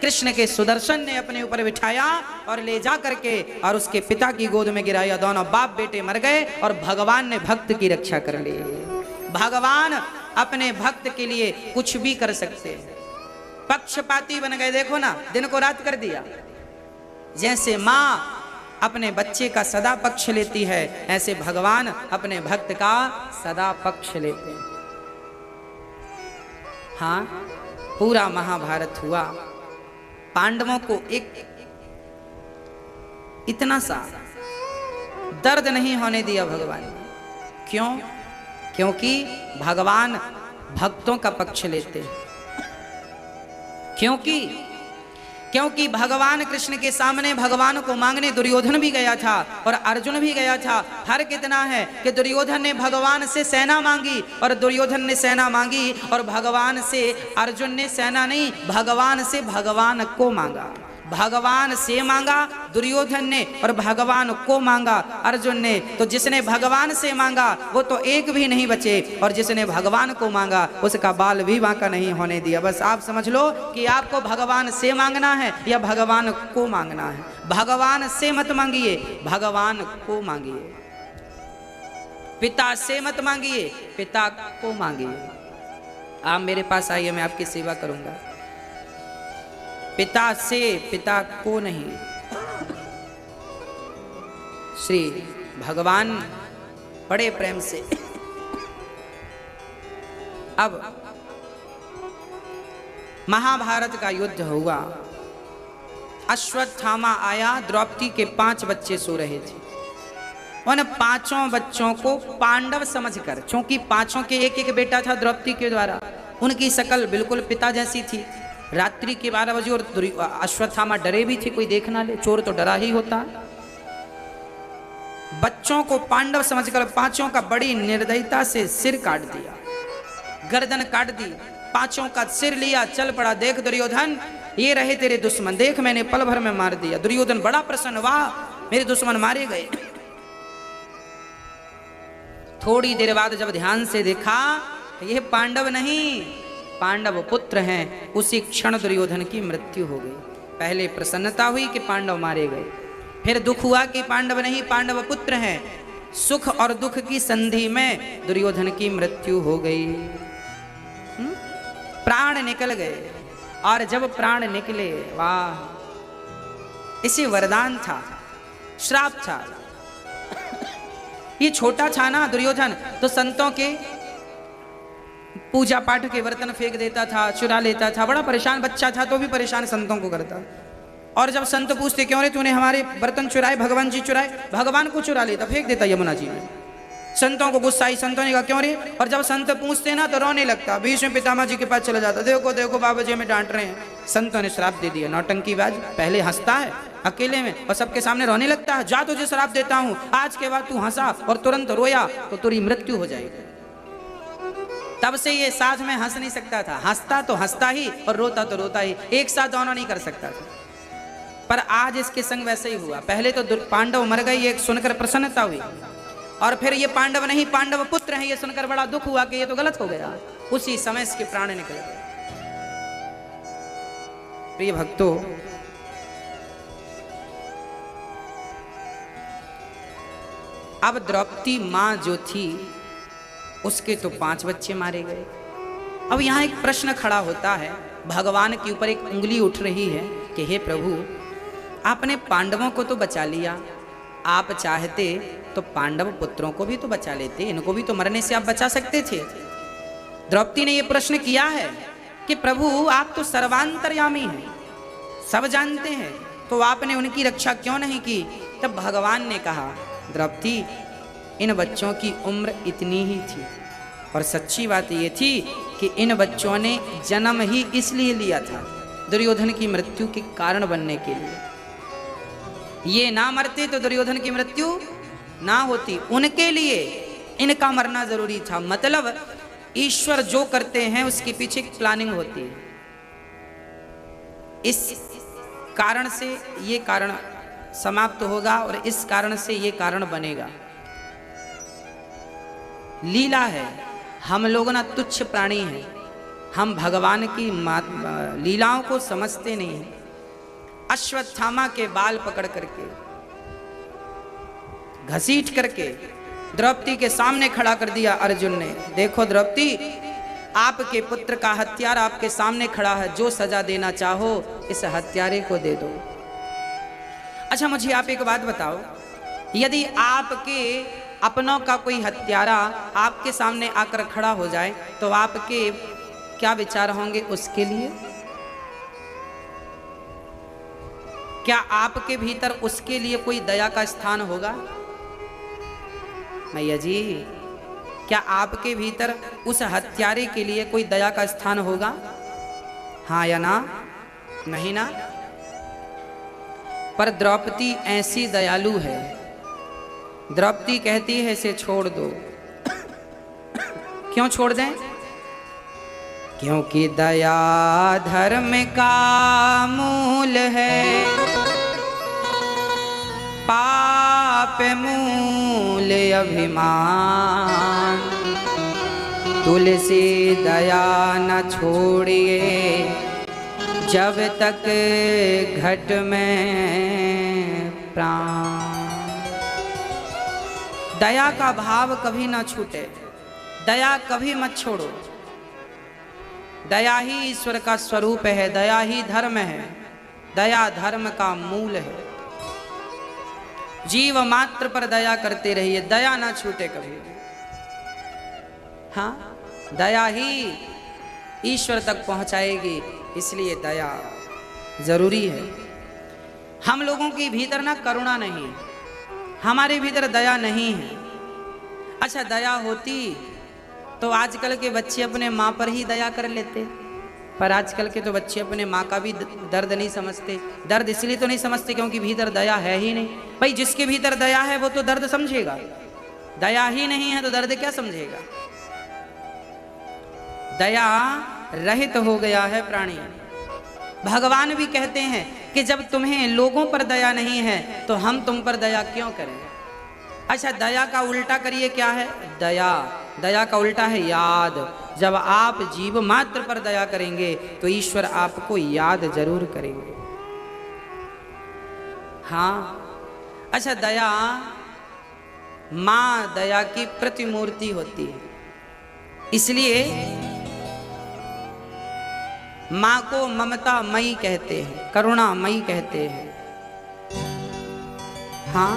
कृष्ण के सुदर्शन ने अपने ऊपर बिठाया और ले जा करके और उसके पिता की गोद में गिराया। दोनों बाप बेटे मर गए और भगवान ने भक्त की रक्षा कर ली। भगवान अपने भक्त के लिए कुछ भी कर सकते हैं। पक्षपाती बन गए, देखो ना, दिन को रात कर दिया। जैसे माँ अपने बच्चे का सदा पक्ष लेती है, ऐसे भगवान अपने भक्त का सदा पक्ष लेते हैं। हाँ, पूरा महाभारत हुआ, पांडवों को एक इतना सा दर्द नहीं होने दिया भगवान ने। क्यों? क्योंकि भगवान भक्तों का पक्ष लेते हैं। क्योंकि भगवान कृष्ण के सामने भगवान को मांगने दुर्योधन भी गया था और अर्जुन भी गया था। फर्क इतना है कि दुर्योधन ने भगवान से सेना मांगी और दुर्योधन ने सेना मांगी, और भगवान से अर्जुन ने सेना नहीं, भगवान से भगवान को मांगा। भगवान से मांगा दुर्योधन ने और भगवान को मांगा अर्जुन ने। तो जिसने भगवान से मांगा वो तो एक भी नहीं बचे, और जिसने भगवान को मांगा उसका बाल भी बांका नहीं होने दिया। बस आप समझ लो कि आपको भगवान से मांगना है या भगवान को मांगना है। भगवान से मत मांगिए, भगवान को मांगिए। पिता से मत मांगिए, पिता को मांगिए। आप मेरे पास आइए, मैं आपकी सेवा करूंगा। पिता से, पिता को नहीं। श्री भगवान बड़े प्रेम से अब महाभारत का युद्ध हुआ। अश्वत्थामा आया, द्रौपदी के 5 बच्चे सो रहे थे। उन 5 बच्चों को पांडव समझकर, क्योंकि 5 के एक एक बेटा था द्रौपदी के द्वारा, उनकी शकल बिल्कुल पिता जैसी थी। रात्रि के 12 बजे और अश्वत्थामा डरे भी थे, कोई देख ना ले, चोर तो डरा ही होता। बच्चों को पांडव समझकर 5 का बड़ी निर्दयता से सिर काट दिया, गर्दन काट दी, 5 का सिर लिया, चल पड़ा। देख दुर्योधन, ये रहे तेरे दुश्मन, देख मैंने पल भर में मार दिया। दुर्योधन बड़ा प्रसन्न, वाह मेरे दुश्मन मारे गए। थोड़ी देर बाद जब ध्यान से देखा, ये पांडव नहीं, पांडव पुत्र हैं। उसी क्षण दुर्योधन की मृत्यु हो गई। पहले प्रसन्नता हुई कि पांडव मारे गए, फिर दुख हुआ कि पांडव नहीं, पांडव पुत्र हैं। सुख और दुख की संधि में दुर्योधन की मृत्यु हो गई। प्राण निकल गए, और जब प्राण निकले, वाह, इसे वरदान था, श्राप था। ये छोटा था ना दुर्योधन, तो संतों के पूजा पाठ के बर्तन फेंक देता था, चुरा लेता था। बड़ा परेशान बच्चा था तो भी परेशान संतों को करता। और जब संत पूछते क्यों रे तूने हमारे बर्तन चुराए, भगवान जी चुराए, भगवान को चुरा लेता, फेंक देता यमुना जी में। संतों को गुस्सा आई, संतों ने कहा क्यों रे, और जब संत पूछते ना तो रोने लगता। बीच में पितामह जी के पास चला जाता, देखो देखो बाबा जी हमें डांट रहे हैं। संतों ने श्राप दे दिया, नौटंकीबाज। पहले हंसता है अकेले में और सबके सामने रोने लगता है। जा तुझे श्राप देता हूं, आज के बाद तू हंसा और तुरंत रोया तो तेरी मृत्यु हो जाएगी। तब से ये साथ में हंस नहीं सकता था, हंसता तो हंसता ही और रोता तो रोता ही, एक साथ दोनों नहीं कर सकता था। पर आज इसके संग वैसे ही हुआ। पहले तो पांडव मर गए, ये सुनकर प्रसन्नता हुई, और फिर ये पांडव नहीं पांडव पुत्र हैं, ये सुनकर बड़ा दुख हुआ कि ये तो गलत हो गया। उसी समय इसके प्राण निकल गए। प्रिय भक्तों, अब द्रौपदी मां जो थी उसके तो 5 बच्चे मारे गए। अब यहां एक प्रश्न खड़ा होता है, भगवान के ऊपर एक उंगली उठ रही है कि हे प्रभु, आपने पांडवों को तो बचा लिया, आप चाहते तो पांडव पुत्रों को भी तो बचा लेते, इनको भी तो मरने से आप बचा सकते थे। द्रौपदी ने यह प्रश्न किया है कि प्रभु आप तो सर्वांतर्यामी हैं, सब जानते हैं, तो आपने उनकी रक्षा क्यों नहीं की? तब भगवान ने कहा, द्रौपदी इन बच्चों की उम्र इतनी ही थी, और सच्ची बात ये थी कि इन बच्चों ने जन्म ही इसलिए लिया था दुर्योधन की मृत्यु के कारण बनने के लिए। ये ना मरते तो दुर्योधन की मृत्यु ना होती, उनके लिए इनका मरना जरूरी था। मतलब ईश्वर जो करते हैं उसके पीछे एक प्लानिंग होती है। इस कारण से ये कारण समाप्त होगा और इस कारण से ये कारण बनेगा। लीला है। हम लोग ना तुच्छ प्राणी हैं, हम भगवान की लीलाओं को समझते नहीं हैं। अश्वत्थामा के बाल पकड़ करके घसीट करके द्रौपदी के सामने खड़ा कर दिया अर्जुन ने। देखो द्रौपदी, आपके पुत्र का हत्यार आपके सामने खड़ा है, जो सजा देना चाहो इस हत्यारे को दे दो। अच्छा मुझे आप एक बात बताओ, यदि आपके अपनों का कोई हत्यारा आपके सामने आकर खड़ा हो जाए तो आपके क्या विचार होंगे उसके लिए? क्या आपके भीतर उसके लिए कोई दया का स्थान होगा? मैया जी, क्या आपके भीतर उस हत्यारे के लिए कोई दया का स्थान होगा? हाँ या ना? नहीं ना? पर द्रौपदी ऐसी दयालु है, द्रौपदी कहती है इसे छोड़ दो। क्यों छोड़ दें? क्योंकि दया धर्म का मूल है, पाप मूल अभिमान। तुलसी दया न छोड़िए जब तक घट में प्राण। दया का भाव कभी ना छूटे, दया कभी मत छोड़ो। दया ही ईश्वर का स्वरूप है, दया ही धर्म है, दया धर्म का मूल है। जीव मात्र पर दया करते रहिए, दया ना छूटे कभी। हाँ, दया ही ईश्वर तक पहुंचाएगी, इसलिए दया जरूरी है। हम लोगों के भीतर ना करुणा नहीं, हमारे भीतर दया नहीं है। अच्छा दया होती तो आजकल के बच्चे अपने माँ पर ही दया कर लेते, पर आजकल के तो बच्चे अपने माँ का भी दर्द नहीं समझते। दर्द इसलिए तो नहीं समझते क्योंकि भीतर दया है ही नहीं। भाई जिसके भीतर दया है वो तो दर्द समझेगा, दया ही नहीं है तो दर्द क्या समझेगा? दया रहित हो गया है प्राणी। भगवान भी कहते हैं कि जब तुम्हें लोगों पर दया नहीं है तो हम तुम पर दया क्यों करें? अच्छा दया का उल्टा करिए, क्या है? दया का उल्टा है याद। जब आप जीव मात्र पर दया करेंगे तो ईश्वर आपको याद जरूर करेंगे। हाँ, अच्छा दया माँ दया की प्रतिमूर्ति होती है, इसलिए माँ को ममता मई कहते हैं, करुणा मई कहते हैं। हाँ,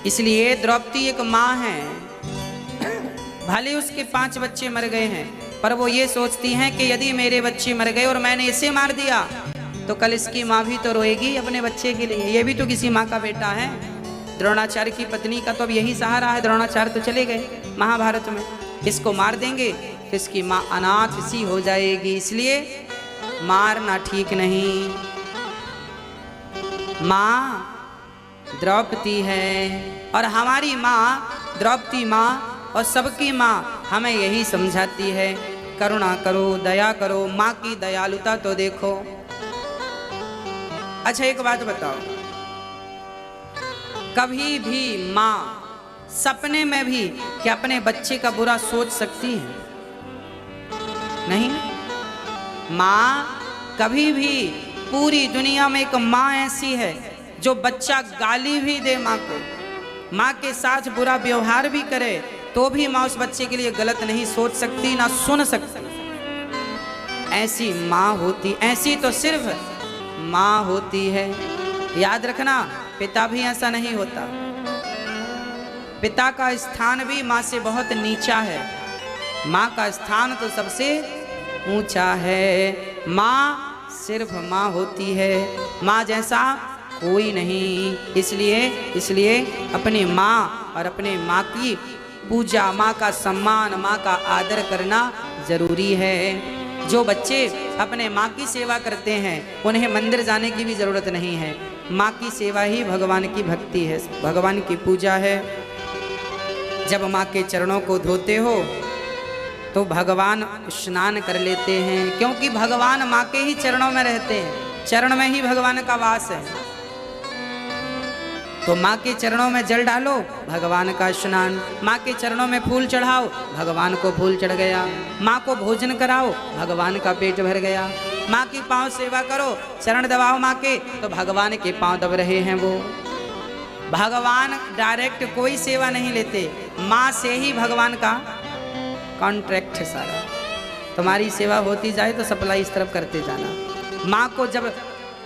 इसलिए द्रौपदी एक माँ है, भले उसके 5 बच्चे मर गए हैं, पर वो ये सोचती हैं कि यदि मेरे बच्चे मर गए और मैंने इसे मार दिया तो कल इसकी माँ भी तो रोएगी अपने बच्चे के लिए, ये भी तो किसी माँ का बेटा है। द्रोणाचार्य की पत्नी का तो अब यही सहारा है, द्रोणाचार्य तो चले गए महाभारत में, इसको मार देंगे तो इसकी माँ अनाथ सी हो जाएगी, इसलिए मारना ठीक नहीं। माँ द्रौपदी है और हमारी माँ द्रौपदी माँ और सबकी माँ हमें यही समझाती है, करुणा करो, दया करो। माँ की दयालुता तो देखो। अच्छा एक बात बताओ, कभी भी माँ सपने में भी क्या अपने बच्चे का बुरा सोच सकती है? नहीं। माँ कभी भी, पूरी दुनिया में एक माँ ऐसी है जो बच्चा गाली भी दे माँ को, माँ के साथ बुरा व्यवहार भी करे तो भी माँ उस बच्चे के लिए गलत नहीं सोच सकती, ना सुन सकती। ऐसी माँ होती, ऐसी तो सिर्फ माँ होती है। याद रखना, पिता भी ऐसा नहीं होता। पिता का स्थान भी माँ से बहुत नीचा है। माँ का स्थान तो सबसे ऊंचा है। माँ सिर्फ माँ होती है, माँ जैसा कोई नहीं। इसलिए अपनी माँ और अपने माँ की पूजा, माँ का सम्मान, माँ का आदर करना जरूरी है। जो बच्चे अपने माँ की सेवा करते हैं उन्हें मंदिर जाने की भी जरूरत नहीं है। माँ की सेवा ही भगवान की भक्ति है, भगवान की पूजा है। जब माँ के चरणों को धोते हो तो भगवान स्नान कर लेते हैं, क्योंकि भगवान माँ के ही चरणों में रहते हैं, चरण में ही भगवान का वास है। तो माँ के चरणों में जल डालो, भगवान का स्नान। माँ के चरणों में फूल चढ़ाओ, भगवान को फूल चढ़ गया। माँ को भोजन कराओ, भगवान का पेट भर गया। माँ की पांव सेवा करो, चरण दबाओ माँ के, तो भगवान के पांव दब रहे हैं वो। भगवान डायरेक्ट कोई सेवा नहीं लेते, माँ से ही भगवान का कॉन्ट्रैक्ट है सारा। तुम्हारी सेवा होती जाए तो सप्लाई इस तरफ करते जाना। माँ को जब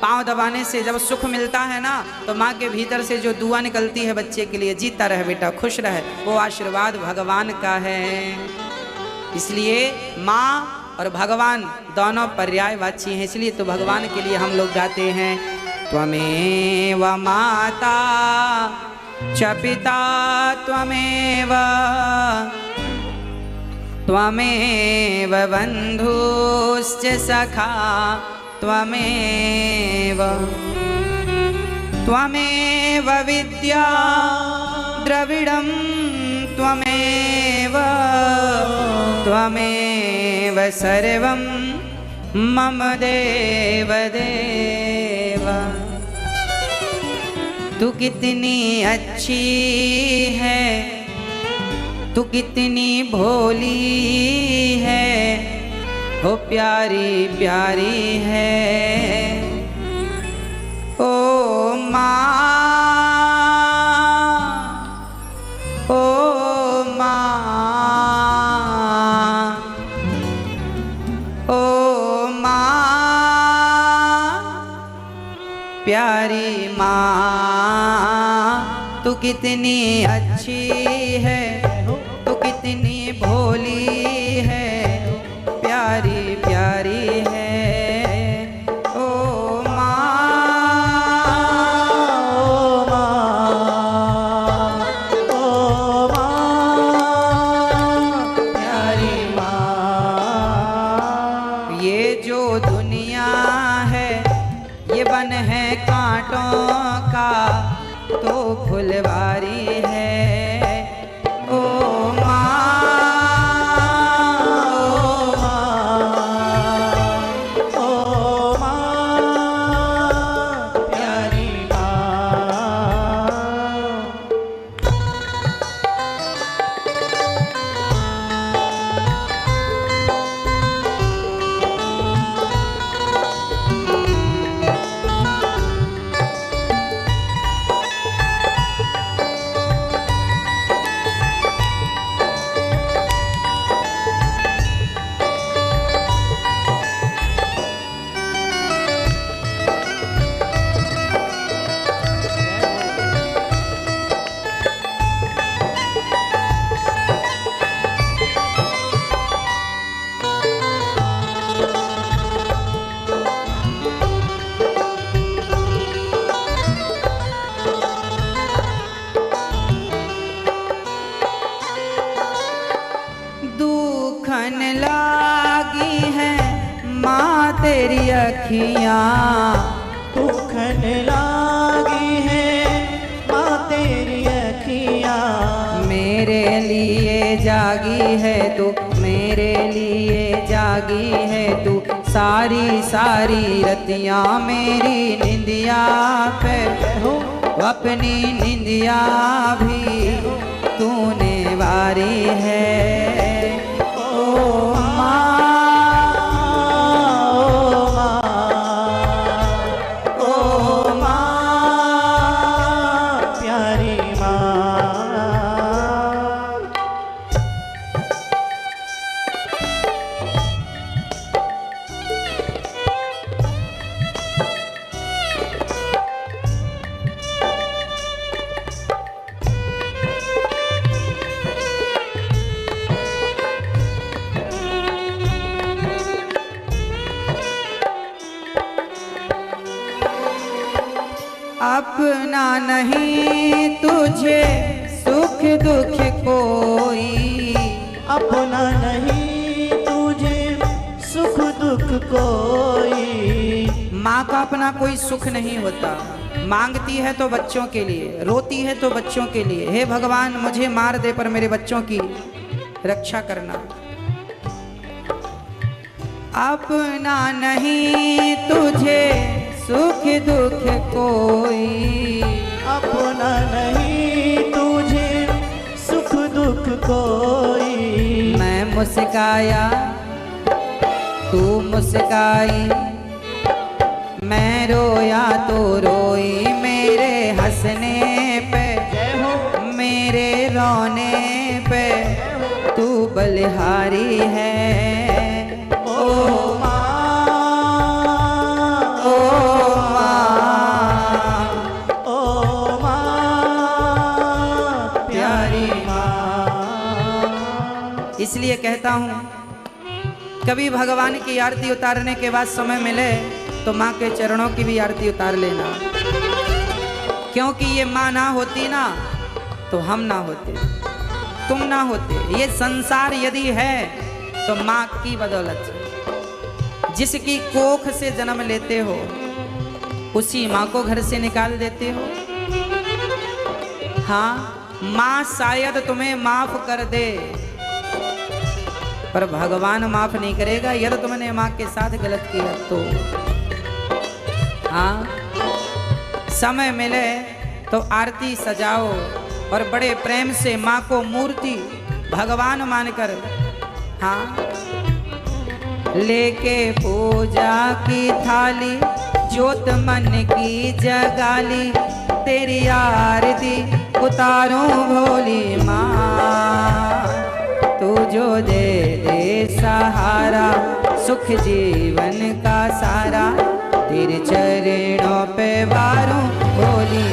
पाँव दबाने से जब सुख मिलता है ना, तो माँ के भीतर से जो दुआ निकलती है बच्चे के लिए, जीता रहे बेटा, खुश रहे, वो आशीर्वाद भगवान का है। इसलिए माँ और भगवान दोनों पर्यायवाची हैं। इसलिए तो भगवान के लिए हम लोग गाते हैं, त्वमेव माता च पिता त्वमेव, त्वमेव बन्धुश्च सखा त्वमेव, त्वमेव विद्या द्रविडं त्वमेव, त्वमेव सर्वं मम देव देव। तू कितनी अच्छी है, तू कितनी भोली है, हो प्यारी प्यारी है ओ माँ, ओ माँ, ओ माँ, प्यारी माँ। तू कितनी अच्छी है, तू कितनी भोली है, प्यारी प्यारी है ओ माँ, ओ माँ, प्यारी माँ। ये जो दुनिया है ये बन है कांटों का, तो फुलवारी है ओ दुखन लागी है माँ तेरी अखियाँ, दुखन लागी है माँ तेरी अखियाँ, मेरे लिए जागी है तू, मेरे लिए जागी है तू, सारी सारी रतियाँ मेरी निंदिया पे हो, अपनी निंदिया भी तूने वारी है ओ माँ, ओ माँ, प्यारी माँ। अपना नहीं तुझे सुख दुख कोई, अपना नहीं तुझे सुख दुख कोई। माँ का अपना कोई सुख नहीं होता, मांगती है तो बच्चों के लिए, रोती है तो बच्चों के लिए। हे भगवान मुझे मार दे पर मेरे बच्चों की रक्षा करना। अपना नहीं तुझे सुख दुख कोई, अपना नहीं तुझे सुख दुख कोई। मैं मुस्काया तू मुस्काई, मैं रोया तो रोई, मेरे हंसने पे मेरे रोने पे तू बलिहारी है। ओ माँ, ओ माँ, ओ माँ, प्यारी माँ। इसलिए कहता हूँ कभी भगवान की आरती उतारने के बाद समय मिले तो माँ के चरणों की भी आरती उतार लेना, क्योंकि ये माँ ना होती ना तो हम ना होते, तुम ना होते। ये संसार यदि है तो माँ की बदौलत है। जिसकी कोख से जन्म लेते हो उसी माँ को घर से निकाल देते हो। हाँ, माँ शायद तुम्हें माफ कर दे पर भगवान माफ नहीं करेगा यदि तुमने माँ के साथ गलत किया तो। हाँ, समय मिले तो आरती सजाओ और बड़े प्रेम से माँ को मूर्ति भगवान मानकर, हाँ, लेके पूजा की थाली, ज्योत मन की जगाली, तेरी आरती उतारूं भोली माँ। तू जो दे दे सहारा, सुख जीवन का सारा, तेरे चरणों पे वारूं भोली